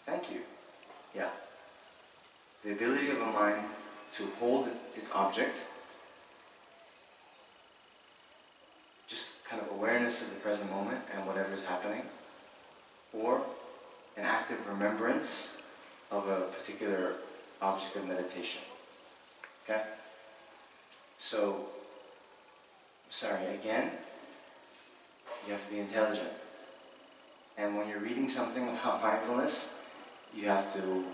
Thank you. Yeah. The ability of a mind to hold its object, just kind of awareness of the present moment and whatever is happening, or an active remembrance of a particular object of meditation. Okay? So, sorry, again, you have to be intelligent. And when you're reading something about mindfulness, you have to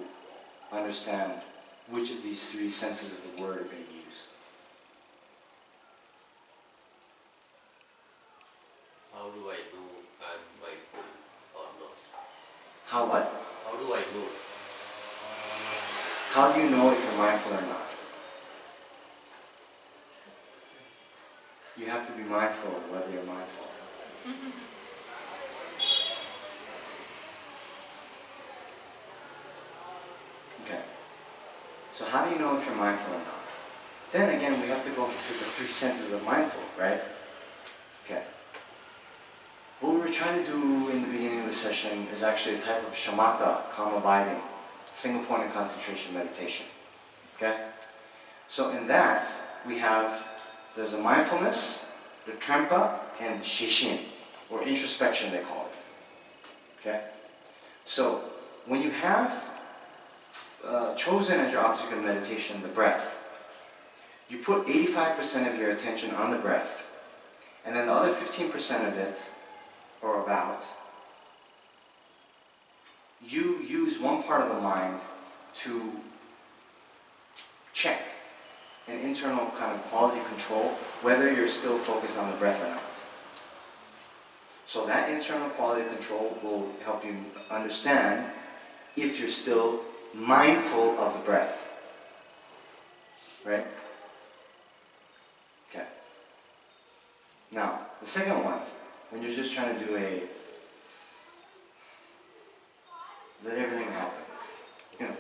understand which of these three senses of the word are being used. How do I know I'm mindful or not? How what? How do I know? How do you know if you're mindful or not? You have to be mindful of whether you're mindful. Okay. So how do you know if you're mindful or not? Then again, we have to go into the three senses of mindful, right? Okay. What we were trying to do in the beginning of the session is actually a type of shamatha, calm abiding, single point of concentration meditation. Okay? So in that, there's a mindfulness, the trempa, and shishin, or introspection they call it. Okay? So when you have chosen as your object of meditation the breath, you put 85% of your attention on the breath, and then the other 15% of it, or about, you use one part of the mind to check an internal kind of quality control whether you're still focused on the breath or not. So that internal quality control will help you understand if you're still mindful of the breath. Right? Okay. Now, the second one, when you're just trying to do let everything happen. You know,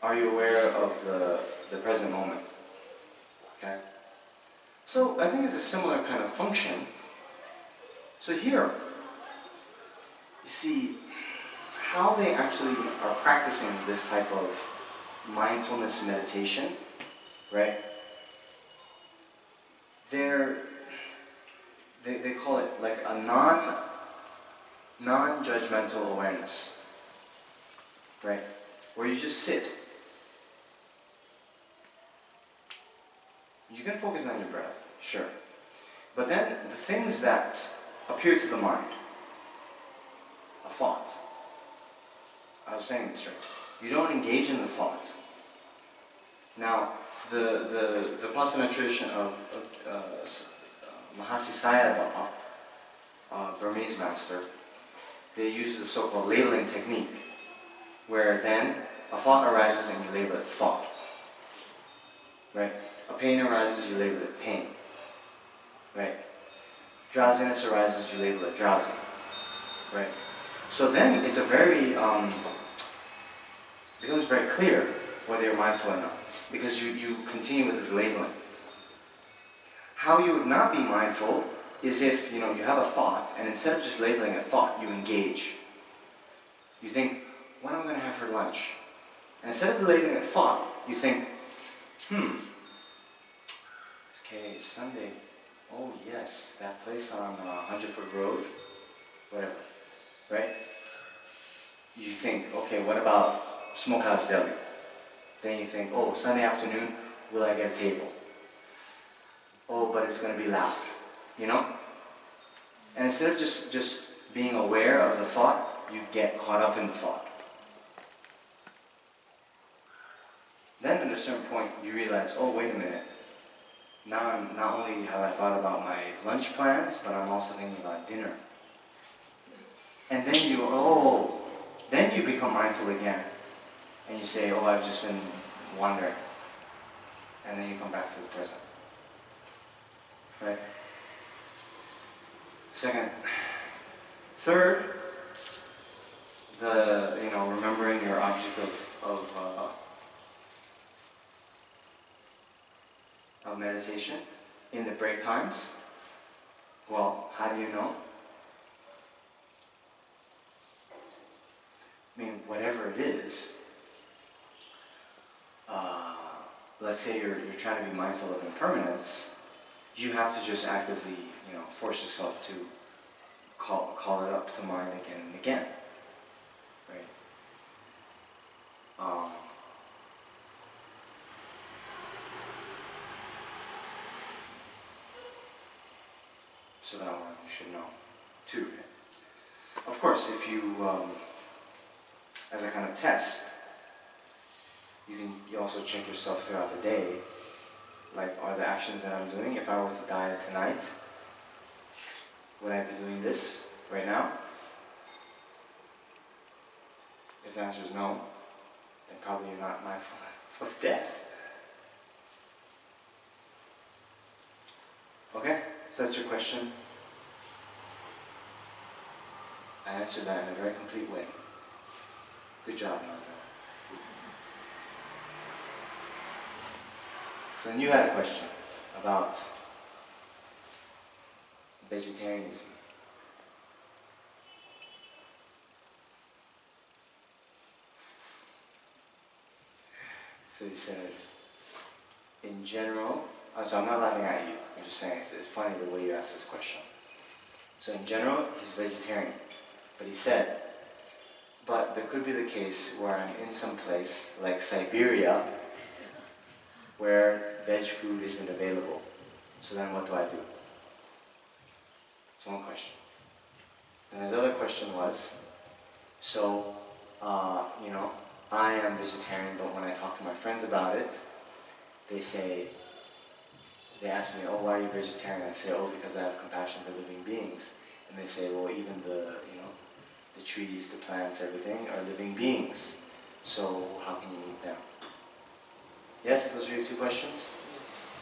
are you aware of the present moment? Okay? So I think it's a similar kind of function. So here, you see how they actually are practicing this type of mindfulness meditation, right? They call it like a non-judgmental awareness, right? Where you just sit. You can focus on your breath, sure. But then the things that appear to the mind, a thought. I was saying this, right? You don't engage in the thought. Now, the Vipassana tradition of Mahasi Sayadaw, Burmese master, they use the so-called labeling technique, where then a thought arises and you label it thought. Right? A pain arises, you label it pain. Right? Drowsiness arises, you label it drowsy. Right? So then it's becomes very clear whether you're mindful or not, because you continue with this labeling. How you would not be mindful is if you have a thought, and instead of just labeling a thought, you engage. You think, what am I going to have for lunch? And instead of labeling a thought, you think, okay, it's Sunday. Oh yes, that place on 100-foot road, whatever, right? You think, okay, what about Smokehouse Deli? Then you think, oh, Sunday afternoon, will I get a table? Oh, but it's going to be loud, you know? And instead of just being aware of the thought, you get caught up in the thought. Then at a certain point, you realize, oh, wait a minute. Now not only have I thought about my lunch plans, but I'm also thinking about dinner. And then you become mindful again. And you say, oh, I've just been wandering. And then you come back to the present. Right? Second. Third, remembering your object of meditation in the break times. Well, how do you know? I mean, whatever it is, let's say you're trying to be mindful of impermanence, you have to just actively, force yourself to call it up to mind again and again, right? So that one you should know too. Of course, if you, as a kind of test, you also check yourself throughout the day. Like, are the actions that I'm doing, if I were to die tonight, would I be doing this right now? If the answer is no, then probably you're not mindful of death. Okay? So that's your question. I answered that in a very complete way. Good job, Nalanda. So then you had a question about vegetarianism. So you said, in general, so I'm not laughing at you, I'm just saying it's funny the way you asked this question. So in general, he's vegetarian. But he said, but there could be the case where I'm in some place, like Siberia, where veg food isn't available. So then what do I do? That's one question. And his other question was, so, I am vegetarian, but when I talk to my friends about it, they ask me, oh, why are you vegetarian? I say, oh, because I have compassion for living beings. And they say, well, even the trees, the plants, everything are living beings. So how can you eat them? Yes, those are your two questions? Yes.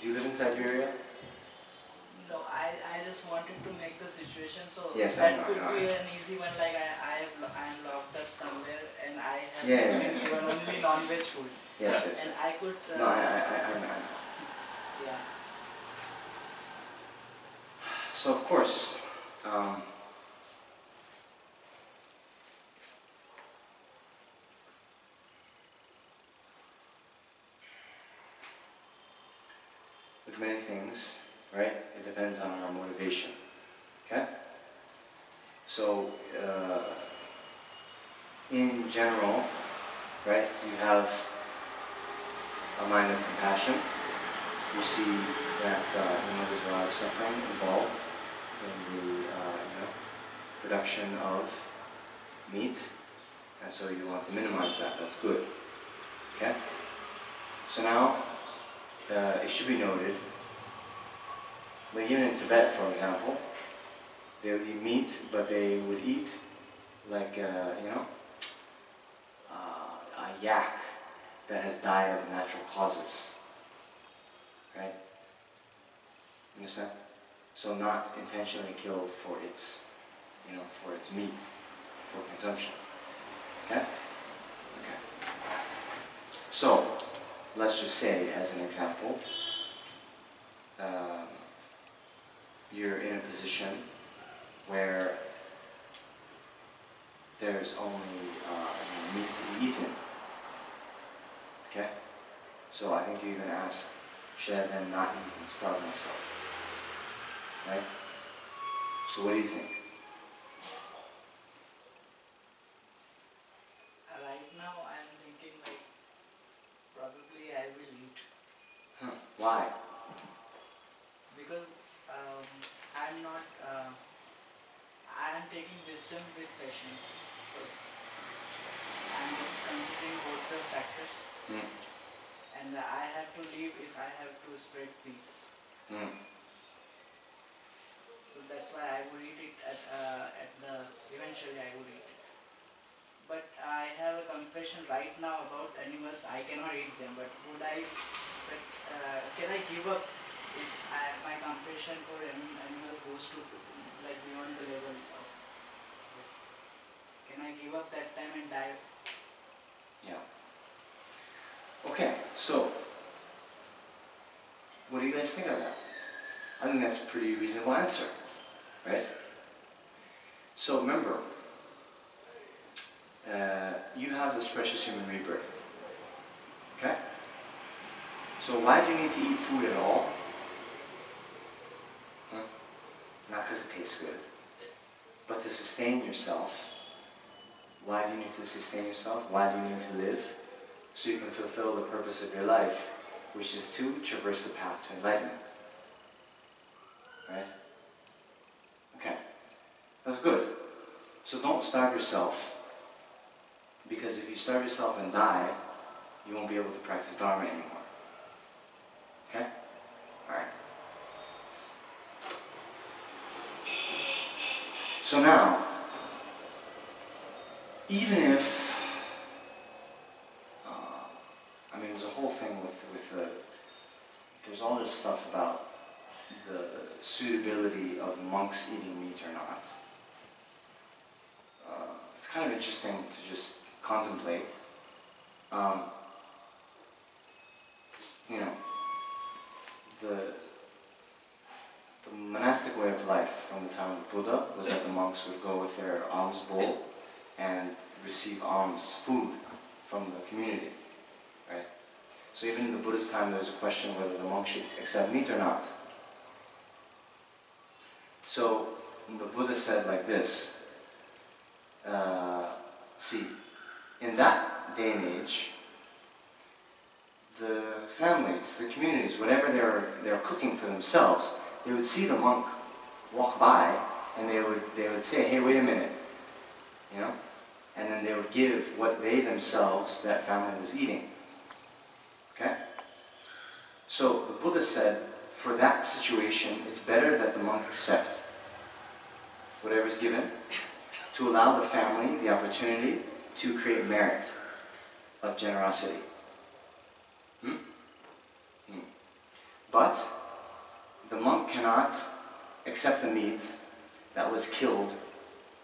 Do you live in Siberia? No, I just wanted to make the situation so Yes, that could be an easy one. Like I am locked up somewhere and I have been given only non-veg food. Yes. And I could. No, I know. Yeah. So of course, with many things, right, it depends on our motivation, okay? So, in general, right, you have a mind of compassion. You see that, there's a lot of suffering involved in the, production of meat, and so you want to minimize that. That's good, okay? So now, it should be noted, like even in Tibet, for example, they would eat meat, but they would eat like, a yak that has died of natural causes, right? Understand? So not intentionally killed for its, for its meat, for consumption. Okay? Okay. So, let's just say, as an example, you're in a position where there's only meat to be eaten. Okay? So I think you even asked, should I then not eat and starve myself? Right? So what do you think? Right now I am thinking like probably I will eat. Huh. Why? Because I'm not. I am taking wisdom with patience. So I'm just considering both the factors. And I have to leave if I have to spread peace. So that's why I would eat it eventually I would eat it. But I have a confession right now about animals. I cannot eat them, but can I give up if my compassion for animals goes to like beyond the level of this? Can I give up that time and die? Yeah. Okay, so what do you guys think of that? I think that's a pretty reasonable answer, right? So remember, you have this precious human rebirth, okay? So why do you need to eat food at all? Huh? Not because it tastes good, but to sustain yourself. Why do you need to sustain yourself? Why do you need to live? So you can fulfill the purpose of your life, which is to traverse the path to enlightenment. Right? Okay. That's good. So don't starve yourself Because if you starve yourself and die, you won't be able to practice Dharma anymore. Okay? Alright. So now, even if, I mean, there's a whole thing there's all this stuff about the suitability of monks eating meat or not. It's kind of interesting to just contemplate. You know, the monastic way of life from the time of Buddha was that the monks would go with their alms bowl and receive alms food from the community, right? So even in the Buddha's time, there was a question whether the monk should accept meat or not. So the Buddha said like this, see, in that day and age, the families, the communities, whatever they're cooking for themselves, they would see the monk walk by and they would say, hey, wait a minute, you know? And then they would give what they themselves, that family was eating. Okay? So the Buddha said, for that situation, it's better that the monk accept whatever is given to allow the family the opportunity to create merit of generosity. But the monk cannot accept the meat that was killed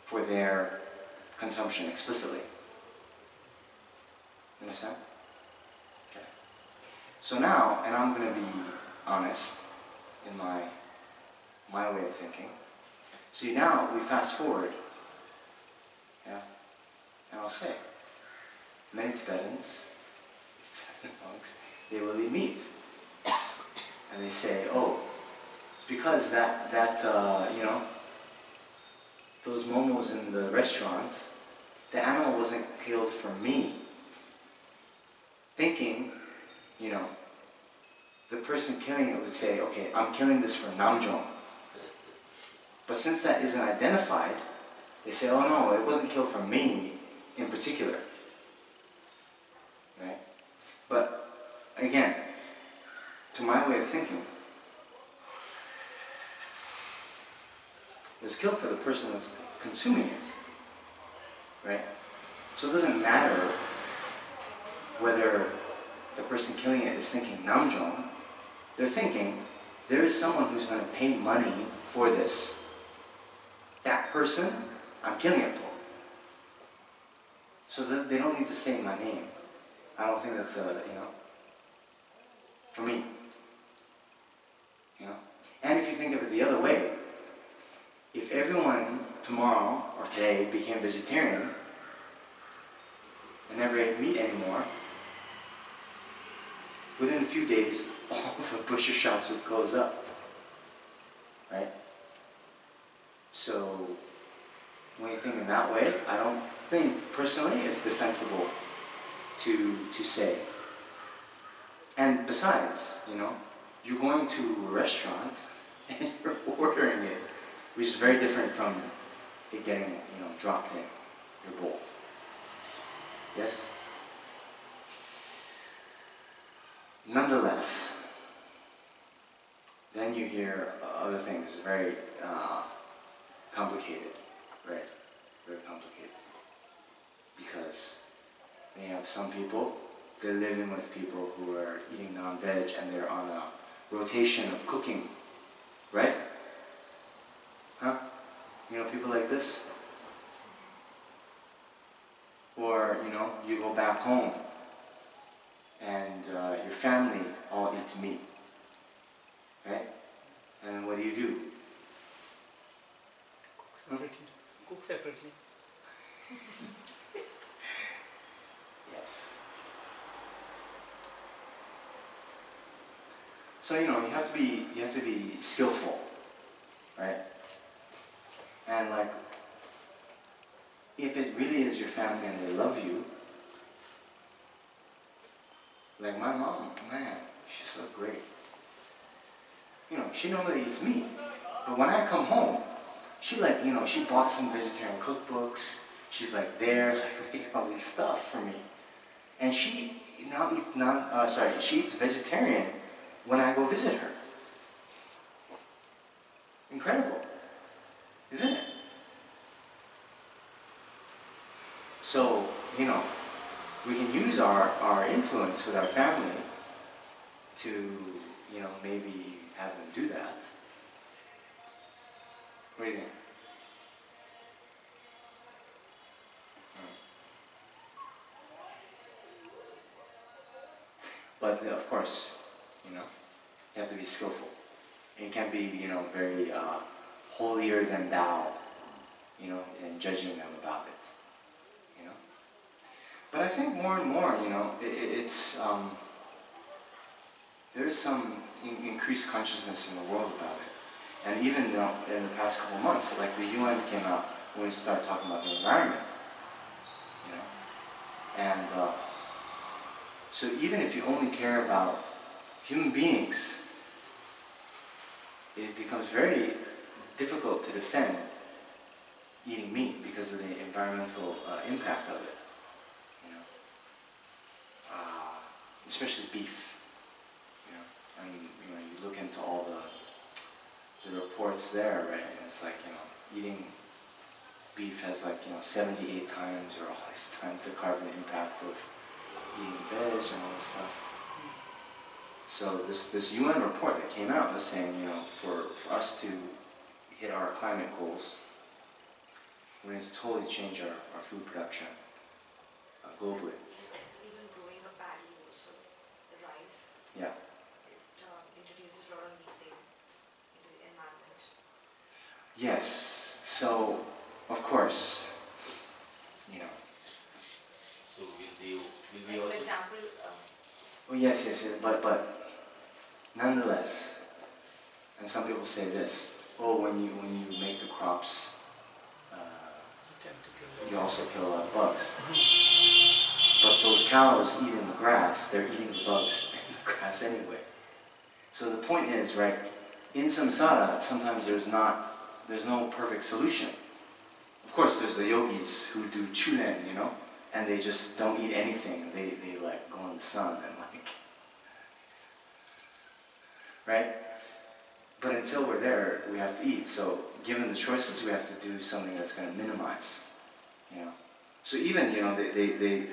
for their consumption explicitly. You understand? Okay. So now, and I'm going to be honest in my way of thinking. See, now we fast forward, yeah, and I'll say, many Tibetans, monks, they will eat meat. And they say, oh, it's because that you know, those momos in the restaurant, the animal wasn't killed for me. Thinking, you know, the person killing it would say, okay, I'm killing this for Namjong. But since that isn't identified, they say, oh no, it wasn't killed for me in particular. Right? But again, to my way of thinking, it was killed for the person that's consuming it, right? So it doesn't matter whether the person killing it is thinking Namjong. They're thinking, there is someone who's going to pay money for this. That person, I'm killing it for. So that they don't need to say my name. I don't think that's, you know, for me. You know? And if you think of it the other way, if everyone tomorrow or today became vegetarian and never ate meat anymore, within a few days, all the butcher shops would close up. Right? So, when you think in that way, I don't think, personally, it's defensible to say. And besides, you know, you're going to a restaurant and you're ordering it, which is very different from it getting, you know, dropped in your bowl. Yes? Nonetheless, then you hear other things, very complicated, right? Very complicated. Because they have some people, they're living with people who are eating non-veg and they're on a rotation of cooking, right? Huh? You know, people like this? Or, you know, you go back home and your family all eats meat, right? And what do? Cook separately. Yes. So, you know, you have to be skillful, right? And like, if it really is your family and they love you, like my mom, man, she's so great. You know, she normally eats meat, but when I come home, she like, you know, she bought some vegetarian cookbooks, She's like there, like making all this stuff for me. And she she eats vegetarian when I go visit her. Incredible, isn't it? So, you know, we can use our influence with our family to, you know, maybe have them do that. What do you think? But of course, you know, you have to be skillful. And you can't be, you know, very holier than thou, you know, in judging them about it. You know. But I think more and more, you know, there is some increased consciousness in the world about it. And even, you know, in the past couple of months, like the UN came out when we started talking about the environment. You know. And so even if you only care about human beings, it becomes very difficult to defend eating meat because of the environmental impact of it. You know, especially beef. You know, I mean, you know, you look into all the reports there, right? And it's like, you know, eating beef has like, you know, 78 times or all these times the carbon impact of eating veg and all this stuff. So this UN report that came out was saying, you know, for us to hit our climate goals, we need to totally change our food production globally. Even growing a paddy also, the rice, Yeah. it introduces a lot of methane into the environment. Yes. So, of course, you know. So will we Like also... for example, Oh yes, but nonetheless, and some people say this: oh, when you make the crops, you also kill a lot of bugs. But those cows eating the grass, they're eating the bugs in the grass anyway. So the point is, right? In samsara, sometimes there's no perfect solution. Of course, there's the yogis who do chunen, you know, and they just don't eat anything. They like go in the sun and like, right? But until we're there, we have to eat. So given the choices, we have to do something that's going to minimize, you know. So even, you know, they've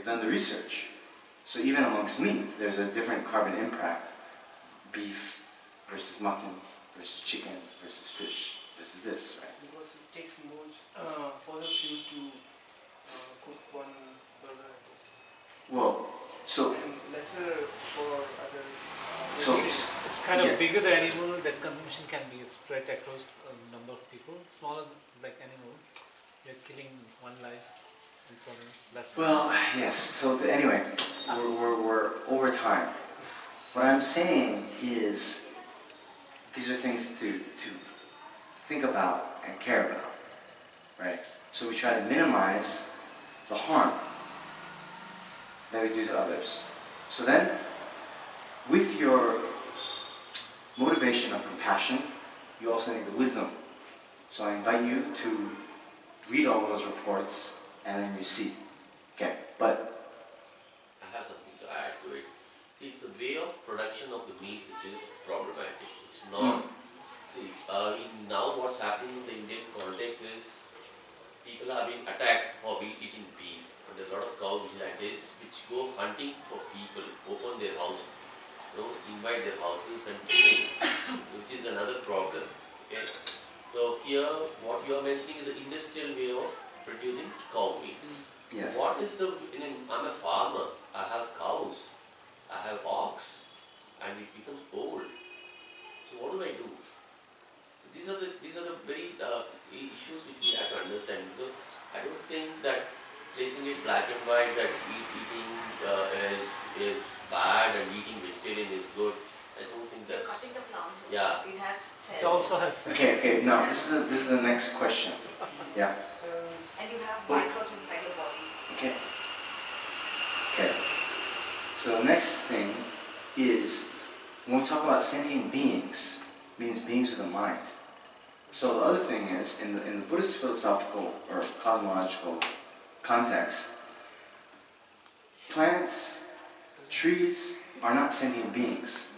done the research. So even amongst meat, there's a different carbon impact. Beef versus mutton versus chicken versus fish versus this, right? Because it takes more further fuel to cook one burger, I guess. Well, so... And lesser for other... So it's kind of bigger the animal, that consumption can be spread across a number of people. Smaller like animal, you're killing one life and so less. Well, yes. So anyway, we're over time. What I'm saying is, these are things to think about and care about, right? So we try to minimize the harm that we do to others. So then, with your motivation of compassion, you also need the wisdom. So I invite you to read all those reports and then you see. Okay, but I have something to add to it. It's a way of production of the meat which is problematic. It's not... See, now what's happening in the Indian context is people are being attacked for eating beef. And there are a lot of cow vigilantes which go hunting for people, open their house, you know, invite their houses and killing, which is another problem. Okay? So here, what you are mentioning is an industrial way of producing cow meat. yes. What is the... I'm a farmer, I have cows, I have ox, and it becomes old. So what do I do? So these are the very issues which we have to understand. Because I don't think that placing it black and white that eating is bad and eating vegetarian is good. I don't think that's... cutting the plants also, Yeah. it has cells. It also has sense. Okay, now this is the next question. Yeah. And you have microbes inside your body. Okay. So the next thing is, when we talk about sentient beings, means beings with a mind. So the other thing is, in the Buddhist philosophical or cosmological context, plants, trees are not sentient beings.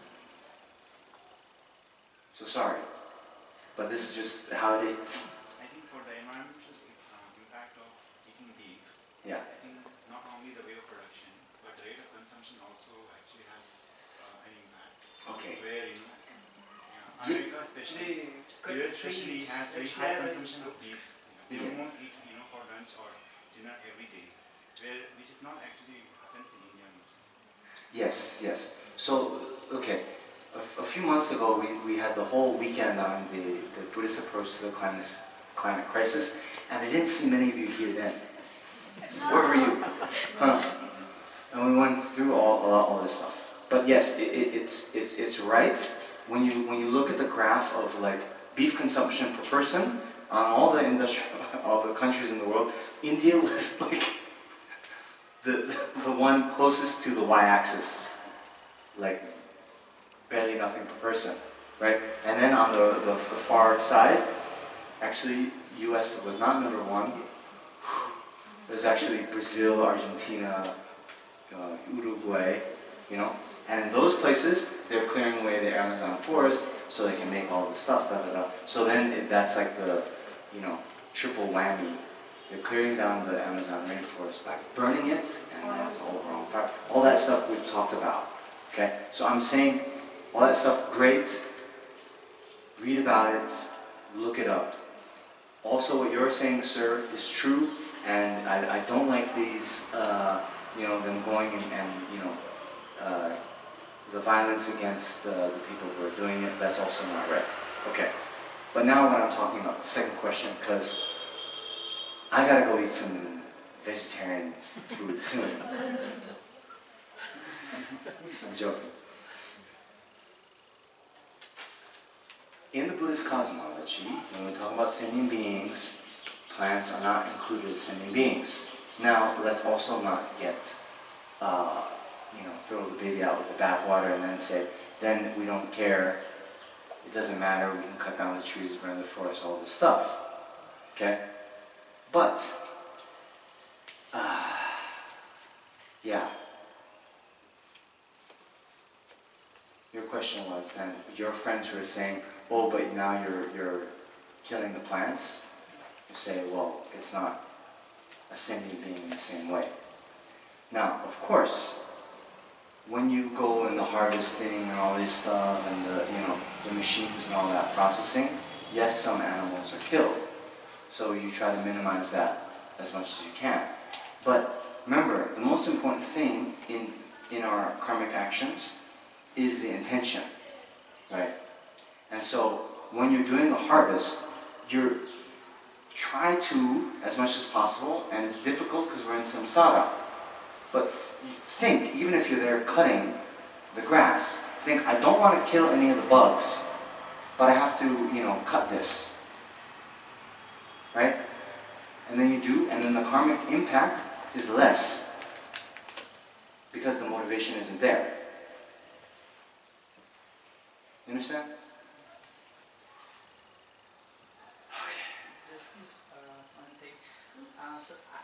So sorry, but this is just how it is. I think for the environmental impact of eating beef, Yeah. I think not only the way of production, but the rate of consumption also actually has an impact. Okay. Where, America especially, US especially has very high consumption of beef. They almost eat, for lunch or dinner every day, which is not actually happens in India mostly. Yes, yes. So, okay, a few months ago we had the whole weekend on the Buddhist approach to the climate crisis, and I didn't see many of you here then. Where were you? Huh? And we went through all this stuff. But yes, it's right. When you look at the graph of like beef consumption per person on all the countries in the world, India was like the one closest to the y-axis, like barely nothing per person, right? And then on the far side, actually US was not number one. It was actually Brazil, Argentina, Uruguay, And in those places, they're clearing away the Amazon forest so they can make all the stuff, So then that's like the, triple whammy. You're clearing down the Amazon rainforest by burning it, and now it's all wrong. All that stuff we've talked about. Okay? So I'm saying all that stuff, great. Read about it, look it up. Also what you're saying, sir, is true, and I don't like these, them going and the violence against the people who are doing it. That's also not right. Okay. But now when I'm talking about the second question, because I gotta go eat some vegetarian food soon. I'm joking. In the Buddhist cosmology, when we talk about sentient beings, plants are not included as sentient beings. Now, let's also not get, throw the baby out with the bathwater and then say, then we don't care, it doesn't matter, we can cut down the trees, burn the forest, all this stuff. Okay? But, yeah. Your question was then, your friends who are saying, oh, but now you're killing the plants. You say, well, it's not a sentient being in the same way. Now, of course, when you go in the harvesting and all this stuff and the machines and all that processing, yes, some animals are killed. So you try to minimize that as much as you can. But remember, the most important thing in our karmic actions is the intention, right? And so when you're doing the harvest, you try to, as much as possible, and it's difficult because we're in samsara, but think, even if you're there cutting the grass, think, I don't want to kill any of the bugs, but I have to, cut this, right? And then you do, and then the karmic impact is less because the motivation isn't there. You understand? Just one thing.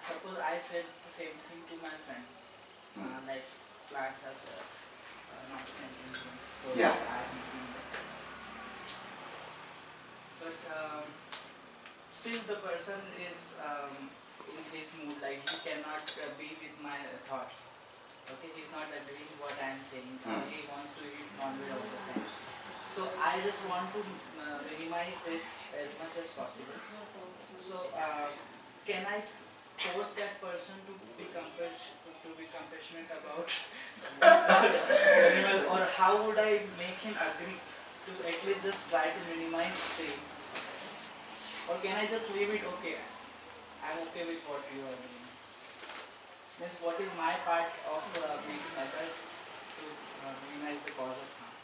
Suppose I said the same thing to my friend, like plants as not sentient beings, so yeah. I am doing that. But still the person is in his mood, like he cannot be with my thoughts. Okay, he's not agreeing what I am saying. He wants to eat non-veg all the time. So I just want to minimize this as much as possible. So can I force that person to be compassionate about animal, or how would I make him agree to at least just try to minimize pain? Or can I just leave it, okay, I'm okay with what you are doing? Means what is my part of making others to minimize the cause of harm?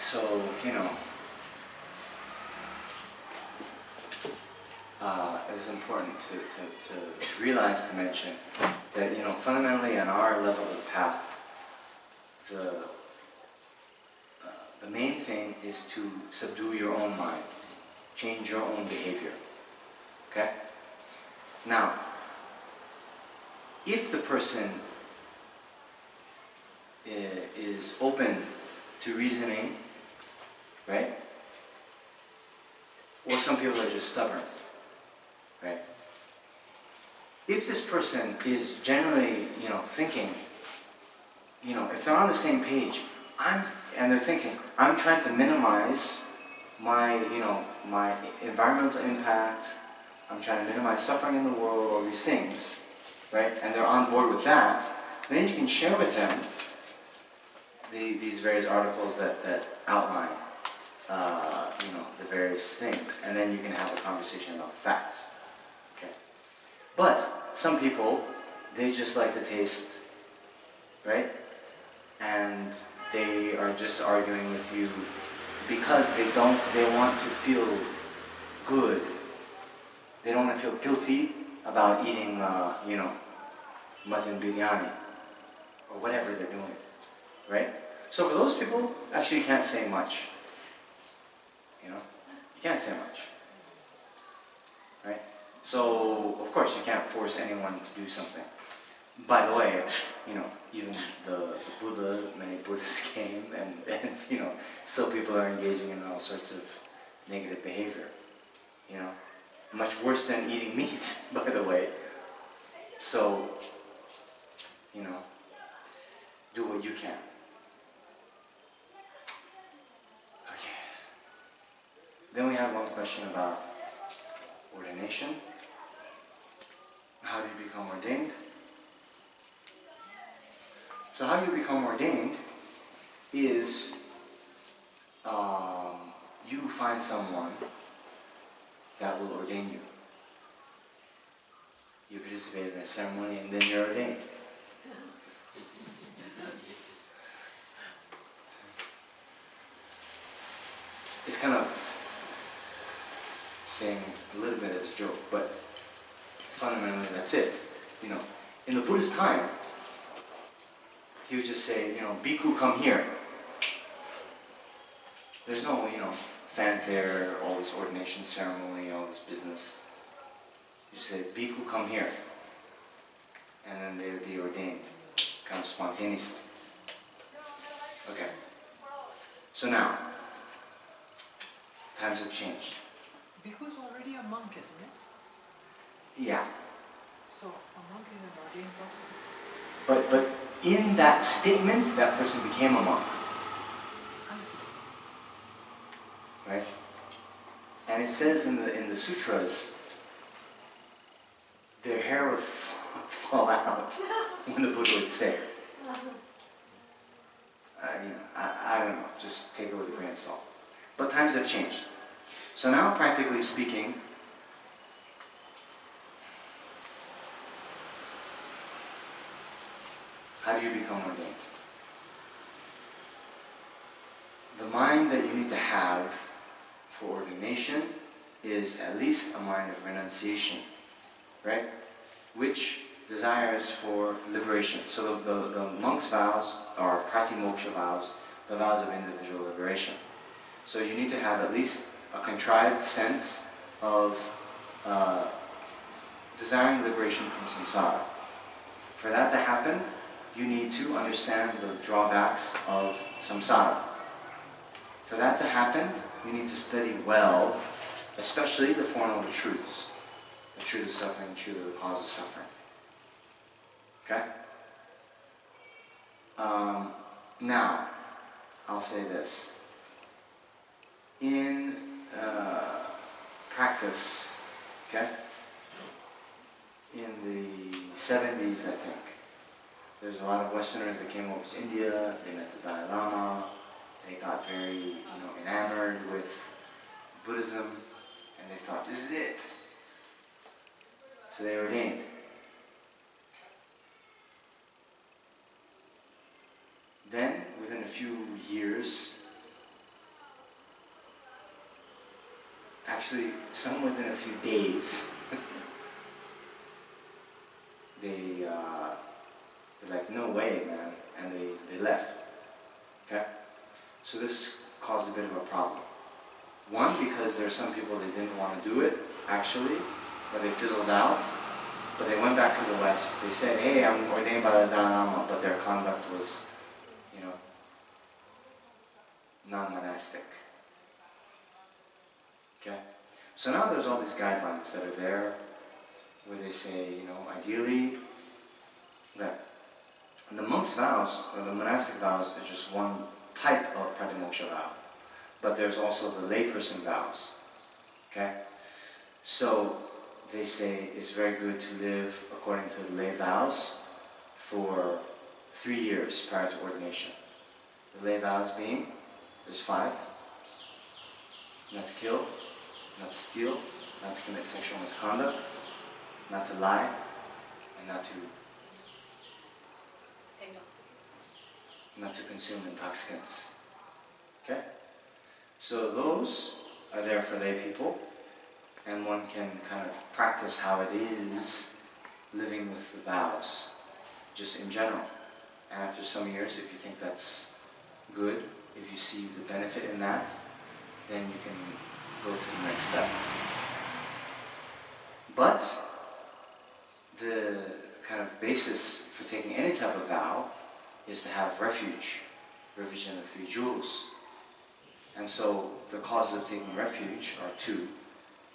So, it is important to realize, to mention, that, fundamentally on our level of the path, the main thing is to subdue your own mind, change your own behavior. Okay? Now, if the person is open to reasoning, right? Or some people are just stubborn, right? If this person is generally, thinking, if they're on the same page, and they're thinking, I'm trying to minimize my, my environmental impact, I'm trying to minimize suffering in the world, all these things, right? And they're on board with that, then you can share with them these various articles that outline, the various things, and then you can have a conversation about the facts. Okay. But some people, they just like to taste, right? And they are just arguing with you because they want to feel good. They don't want to feel guilty about eating, mutton biryani or whatever they're doing, right? So for those people, actually you can't say much. You can't say much, right? So of course you can't force anyone to do something. By the way, even the Buddha, many Buddhists came and still people are engaging in all sorts of negative behavior. Much worse than eating meat, by the way. So, do what you can. Okay. Then we have one question about ordination. How do you become ordained? So how you become ordained is you find someone that will ordain you. You participate in a ceremony and then you're ordained. It's kind of saying a little bit as a joke, but fundamentally that's it. In the Buddha's time, he would just say, Bhikkhu, come here. There's no, fanfare, all this ordination ceremony, all this business. You just say, Bhikkhu, come here. And then they would be ordained, kind of spontaneously. Okay. So now, times have changed. Bhikkhu's already a monk, isn't it? Yeah. So a monk is an ordained person. But in that statement, that person became a monk. I see. Right? And it says in the sutras, their hair would fall out when the Buddha would say. I don't know, just take it with a grain of salt. But times have changed. So now, practically speaking, how do you become ordained? The mind that you need to have for ordination is at least a mind of renunciation, right? Which desires for liberation. So the monk's vows are pratimoksha vows, the vows of individual liberation. So you need to have at least a contrived sense of desiring liberation from samsara. For that to happen, you need to understand the drawbacks of samsara. For that to happen, you need to study well, especially the Four Noble Truths. The truth of suffering, the truth of the cause of suffering. Okay? Now, I'll say this. In practice, okay, in the 70s, I think, there's a lot of Westerners that came over to India, they met the Dalai Lama, they got very, enamored with Buddhism, and they thought, this is it. So they ordained. Then, within a few years, actually, some within a few days, they're like, no way, man, and they left. Okay? So this caused a bit of a problem. One, because there are some people that didn't want to do it, actually, or they fizzled out, but they went back to the West. They said, hey, I'm ordained by the Dalai Lama, but their conduct was, you know, non-monastic. Okay? So now there's all these guidelines that are there, where they say, you know, ideally, that the monk's vows, or the monastic vows, is just one type of pratimoksha vow. But there's also the layperson vows. Okay? So they say it's very good to live according to the lay vows for 3 years prior to ordination. The lay vows being, there's 5. Not to kill, not to steal, not to commit sexual misconduct, not to lie, and not to consume intoxicants. Okay? So those are there for lay people, and one can kind of practice how it is living with the vows, just in general. And after some years, if you think that's good, if you see the benefit in that, then you can go to the next step. But the kind of basis for taking any type of vow is to have refuge in the 3 jewels. And so the causes of taking refuge are 2.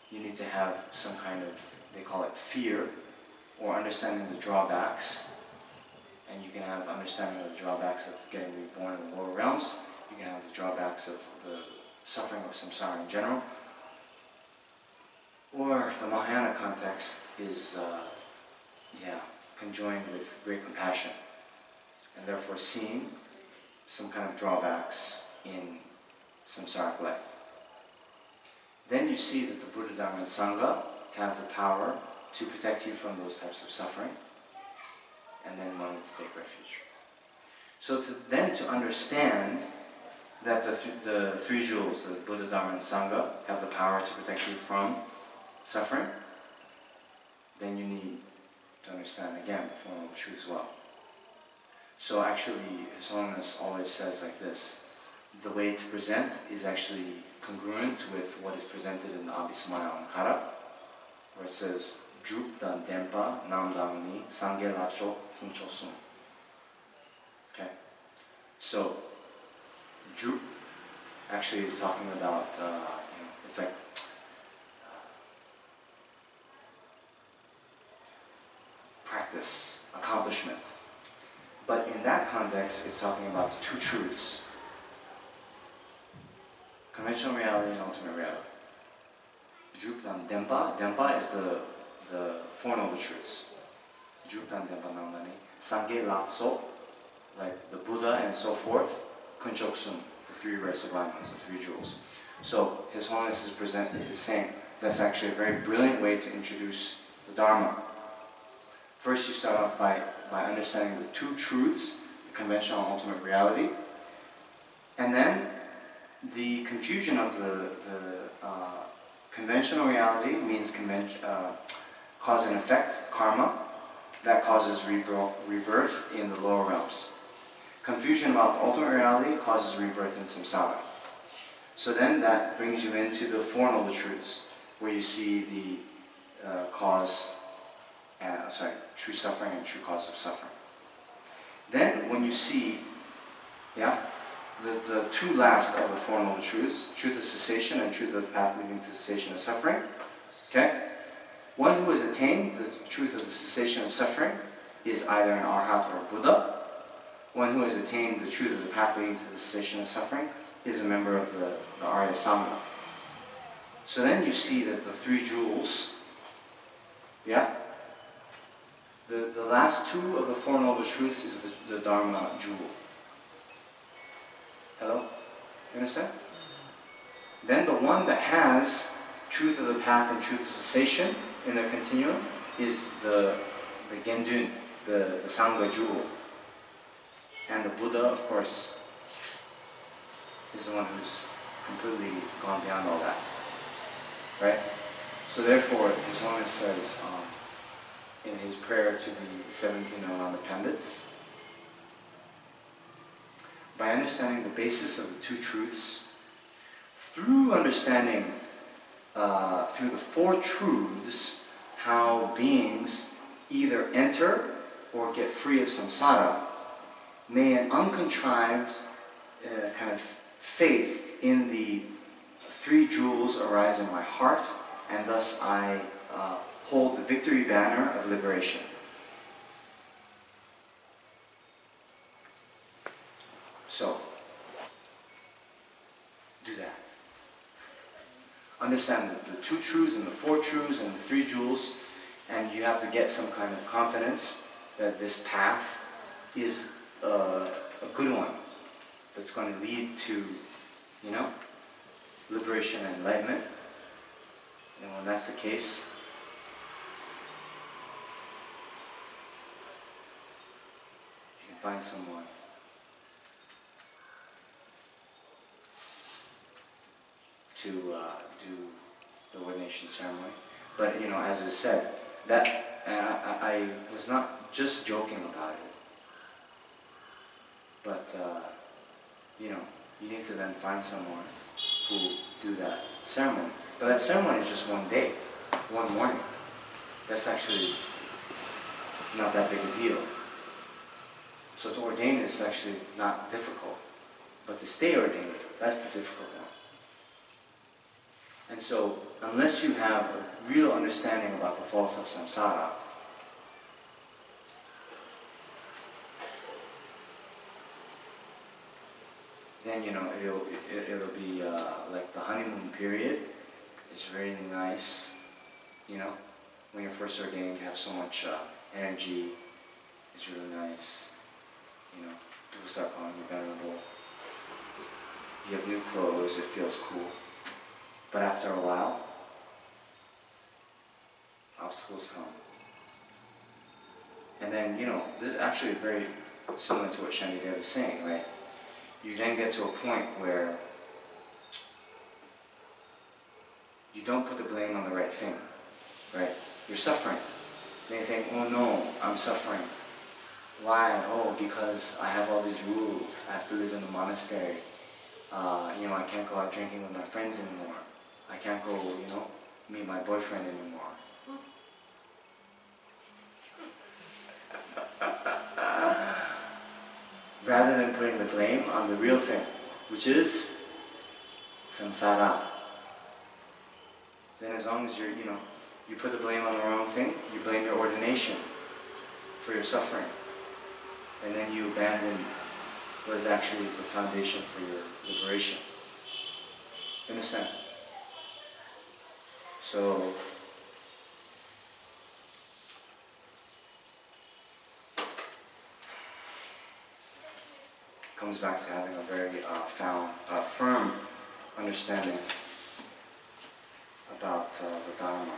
You need to have some kind of, they call it fear, or understanding the drawbacks. And you can have understanding of the drawbacks of getting reborn in the lower realms. You can have the drawbacks of the suffering of samsara in general. Or the Mahayana context is, conjoined with great compassion, and therefore seeing some kind of drawbacks in samsaric life. Then you see that the Buddha, Dharma, and Sangha have the power to protect you from those types of suffering, and then one needs to take refuge. So to understand that the 3 jewels, the Buddha, Dharma, and Sangha, have the power to protect you from suffering, then you need to understand again the Four Noble Truths well. So actually, His Holiness always says like this: the way to present is actually congruent with what is presented in the Abhisamaya Ankara, where it says, Drup dan dempa namdang ni sangye lacho kunchosum. Okay? So, drup actually is talking about, it's like practice, accomplishment. But in that context, it's talking about the 2 truths: conventional reality and ultimate reality. Drupdan Dempa. Dempa is the Four Noble Truths. Drupdan Dempa Namdani. Sangye Latso, like the Buddha and so forth. Kunchoksum, the 3 rare sublime ones, the 3 jewels. So His Holiness is saying that's actually a very brilliant way to introduce the Dharma. First, you start off by understanding the 2 truths, the conventional and ultimate reality, and then the confusion of the conventional reality means cause and effect, karma, that causes rebirth in the lower realms. Confusion about the ultimate reality causes rebirth in samsara. So then that brings you into the Four Noble Truths, where you see the true suffering and true cause of suffering. Then when you see, the 2 last of the Four Noble Truths, truth of cessation and truth of the path leading to cessation of suffering, okay? One who has attained the truth of the cessation of suffering is either an Arhat or a Buddha. One who has attained the truth of the path leading to the cessation of suffering is a member of the Arya Sangha. So then you see that the 3 jewels, the last 2 of the Four Noble Truths is the Dharma jewel. Hello? You understand? Then the one that has truth of the path and truth of cessation in their continuum is the Gendun, the Sangha jewel. And the Buddha, of course, is the one who's completely gone beyond all that. Right? So therefore, His Holiness says in his prayer to the 17 Nalanda Pandits, by understanding the basis of the 2 truths, through understanding, through the four truths, how beings either enter or get free of samsara, may an uncontrived kind of faith in the three jewels arise in my heart, and thus I hold the victory banner of liberation. So, do that. Understand the two truths and the four truths and the three jewels, and you have to get some kind of confidence that this path is a good one, that's going to lead to, you know, liberation and enlightenment. And when that's the case, you can find someone to do the ordination ceremony. But, you know, as I said, that I was not just joking about it. But, you know, you need to then find someone who do that ceremony. But that ceremony is just one day, one morning. That's actually not that big a deal. So to ordain is actually not difficult. But to stay ordained, that's the difficult one. And so, unless you have a real understanding about the faults of samsara, then, you know, it'll be like the honeymoon period. It's really nice, you know. When you're first ordained, you have so much energy. It's really nice, you know. People start calling you venerable. You have new clothes, it feels cool. But after a while, obstacles come. And then, you know, this is actually very similar to what Shantideva is saying, right? You then get to a point where you don't put the blame on the right thing, right? You're suffering. Then you think, oh no, I'm suffering. Why? Oh, because I have all these rules. I have to live in the monastery. You know, I can't go out drinking with my friends anymore. I can't go, you know, meet my boyfriend anymore. Rather than putting the blame on the real thing, which is samsara. Then as long as you're, you know, you put the blame on the wrong thing, you blame your ordination for your suffering. And then you abandon what is actually the foundation for your liberation. You understand? So, comes back to having a very firm understanding about the Dharma.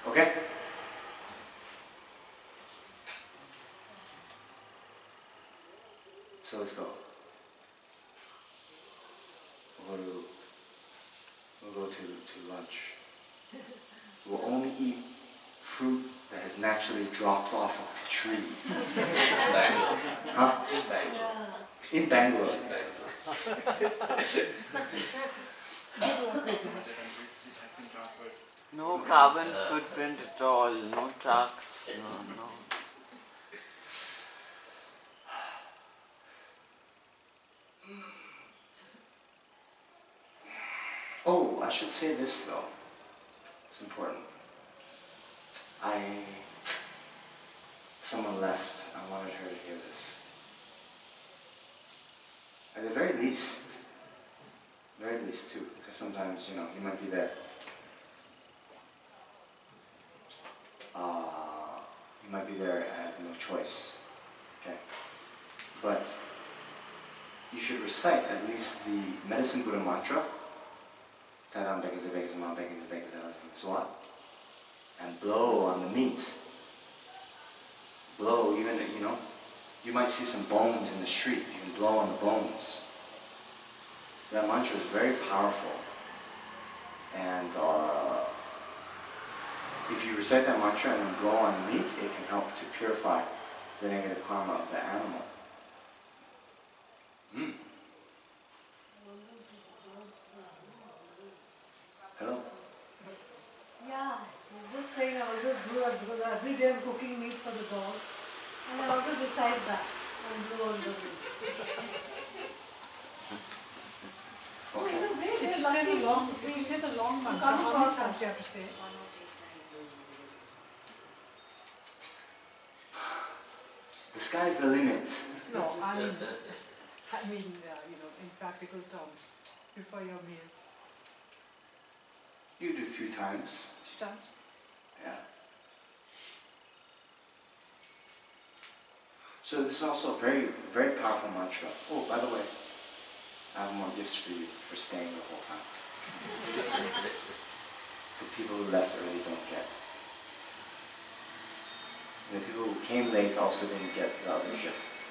Okay? So let's go. We'll go to lunch. We'll only eat fruit that has naturally dropped off of the tree. In Bangalore. Huh? In Bangalore. In Bangalore. No carbon footprint at all, no trucks, no. Oh, I should say this though. It's important. Someone left. I wanted her to hear this. At the very least too, because sometimes, you know, you might be there. You might be there and have no choice. Okay? But you should recite at least the Medicine Buddha mantra, and blow on the meat. Blow, even, you know, you might see some bones in the street, you can blow on the bones. That mantra is very powerful. And if you recite that mantra and then blow on the meat, it can help to purify the negative karma of the animal. saying I always do that because every day I'm cooking meat for the dogs and I always recite that and do all the meat. So in a way, If they're lucky. you say the long mantra, come how many across times us. you have to say? The sky's the limit. No, I mean, in practical terms, before your meal. You do 3 times. 3 times? Yeah. So this is also a very, very powerful mantra. Oh, by the way, I have more gifts for you for staying the whole time. The people who left early don't get. And the people who came late also didn't get the other gift.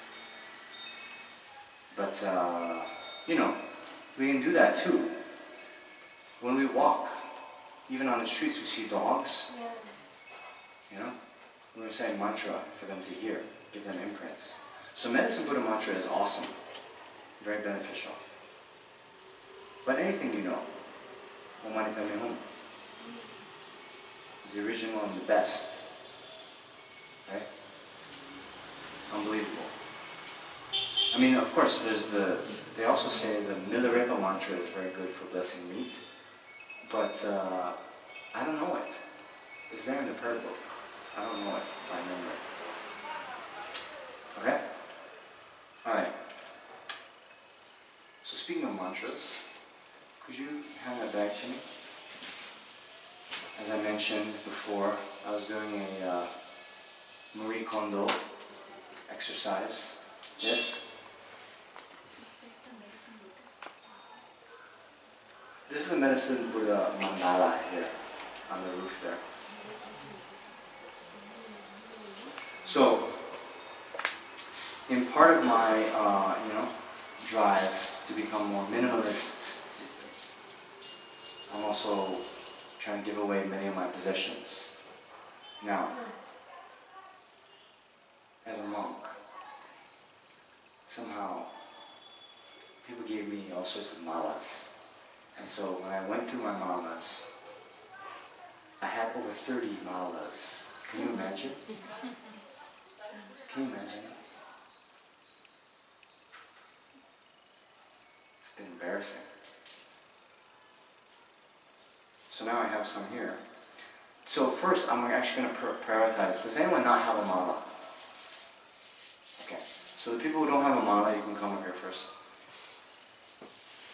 But, we can do that too. When we walk, even on the streets, we see dogs. We're saying mantra for them to hear, give them imprints. So medicine Buddha mantra is awesome, very beneficial. But anything you know, Om Mani Padme Hum, the original and the best, right? Unbelievable. I mean, of course, they also say the Milarepa mantra is very good for blessing meat, but I don't know it. It's there in the prayer book. I don't know it by memory. Okay? Alright. So speaking of mantras, could you hand that back to me? As I mentioned before, I was doing a Marie Kondo exercise. Yes? This is the Medicine Buddha mandala here on the roof there. So, in part of my, drive to become more minimalist, I'm also trying to give away many of my possessions. Now, as a monk, somehow people gave me all sorts of malas. And so when I went through my malas, I had over 30 malas. Can you imagine? Can you imagine? It's been embarrassing. So now I have some here. So first, I'm actually going to prioritize. Does anyone not have a mala? Okay. So the people who don't have a mala, you can come up here first.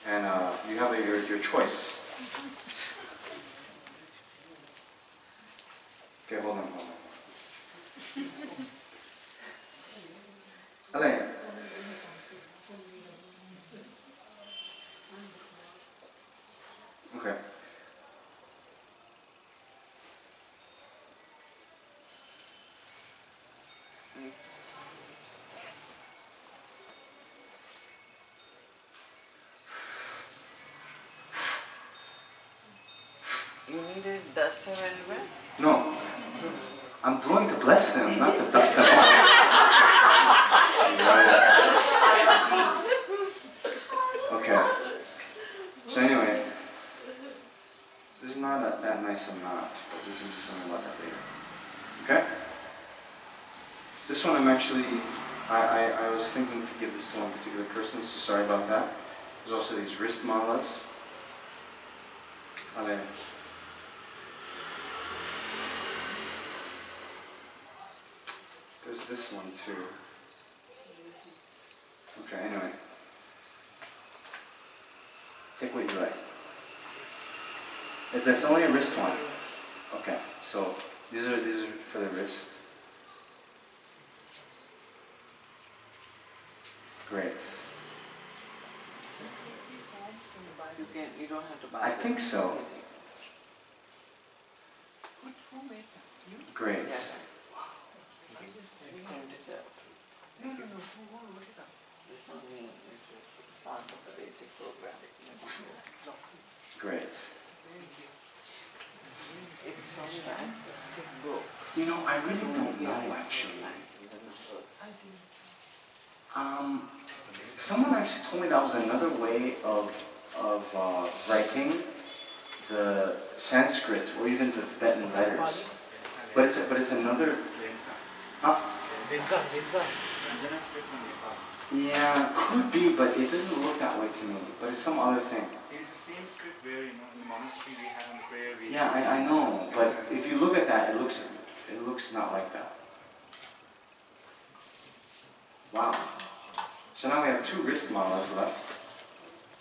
And you have your choice. Okay, hold on. Elaine. Okay. You need a duster anywhere? No. I'm going to bless them, not to dust them off. Okay. So anyway, this is not that nice a knot, but we can do something about that later. Okay? This one I'm actually, I was thinking to give this to one particular person, so sorry about that. There's also these wrist malas. Ale. There's this one too. Okay, anyway. Take what you like. If there's only a wrist one. Okay, so these are for the wrist. Great. You don't have to buy I think so. Who made that? You? Great. Yeah. You just printed it out. No, who wrote it up? This one is part of the basic program. Great. It's from that book. You know, I really don't know actually. Someone actually told me that was another way of writing the Sanskrit or even the Tibetan letters. But it's another. Huh? Yeah, could be, but it doesn't look that way to me. But it's some other thing. It's the same script where in the monastery we have on the prayer. Yeah, I know. But if you look at that, it looks not like that. Wow. So now we have 2 wrist malas left.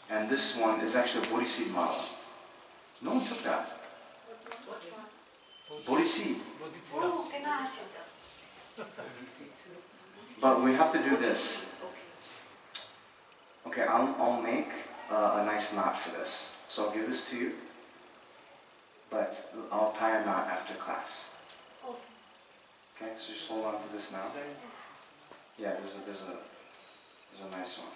And this one is actually a Bodhisattva mala. No one took that. Bodhisattva. Oh, can I ask you? But we have to do this. Okay, I'll make a nice knot for this. So I'll give this to you. But I'll tie a knot after class. Okay, so just hold on to this now. Yeah, there's a nice one.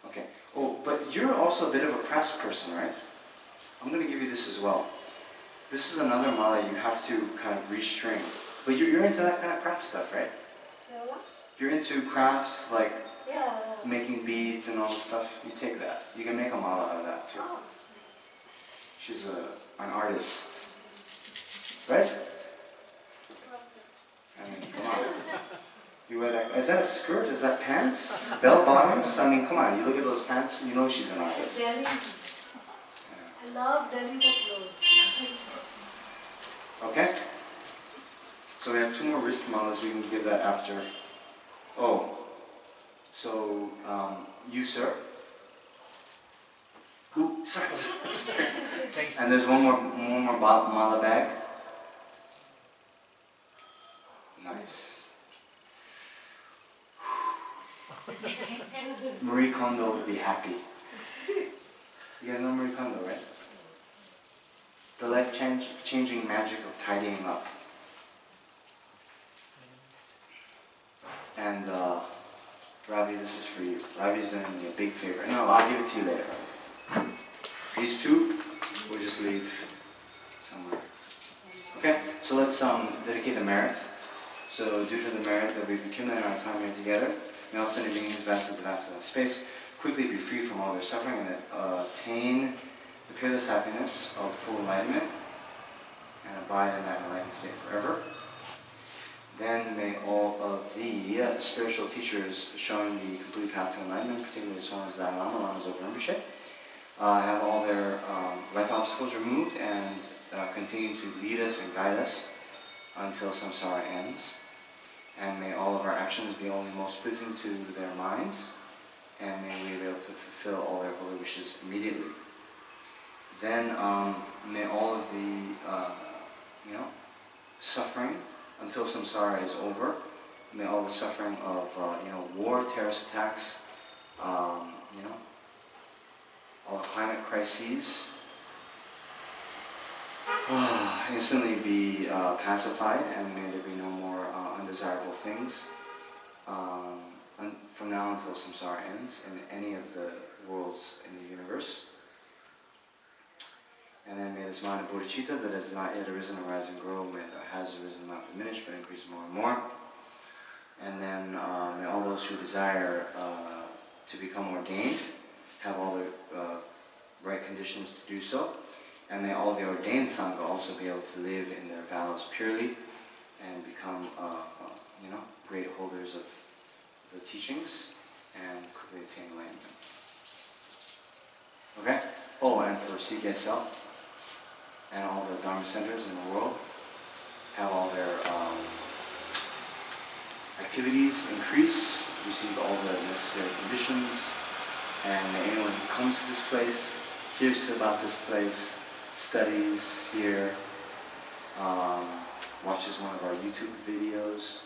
Okay. Oh, but you're also a bit of a crafts person, right? I'm going to give you this as well. This is another mala you have to kind of restring. But you're into that kind of craft stuff, right? Yeah, what? You're into crafts, like Yeah. making beads and all this stuff. You take that. You can make a mala out of that too. Oh. She's an artist. Right? I mean, come on. You wear that. Is that a skirt? Is that pants? Bell bottoms? I mean, come on. You look at those pants, you know she's an artist. Delhi. I love Delhi clothes. Okay? So we have 2 more wrist malas. We can give that after. Oh. So, you, sir? Ooh, sorry. And there's one more mala bag. Nice. Marie Kondo would be happy. You guys know Marie Kondo, right? The life-changing magic of tidying up. And Ravi, this is for you. Ravi's doing me a big favor. No, I'll give it to you later. These 2, we'll just leave somewhere. Okay, so let's dedicate the merit. So due to the merit that we've accumulated in our time here together, may all sending beings, vast of space, quickly be free from all their suffering and attain the peerless happiness of full enlightenment and abide in that enlightened state forever. Then may all of the spiritual teachers showing the complete path to enlightenment, particularly Holiness the Dalai Lama, Lamas of Rinpoche, have all their life obstacles removed and continue to lead us and guide us until samsara ends. And may all of our actions be only most pleasing to their minds, and may we be able to fulfill all their holy wishes immediately. Then may all of the suffering until samsara is over, may all the suffering of war, terrorist attacks, all the climate crises, instantly be pacified, and may there be no more undesirable things from now until samsara ends in any of the worlds in the universe. And then may this mind of Bodhicitta that has not yet arisen, arise and grow, has arisen, not diminish, but increase more and more. And then may all those who desire to become ordained have all the right conditions to do so. And may all the ordained Sangha also be able to live in their vows purely and become, great holders of the teachings and quickly attain enlightenment. Okay? Oh, and for CKSL and all the Dharma centers in the world, have all their activities increase, receive all the necessary conditions, and may anyone who comes to this place, hears about this place, studies here, watches one of our YouTube videos,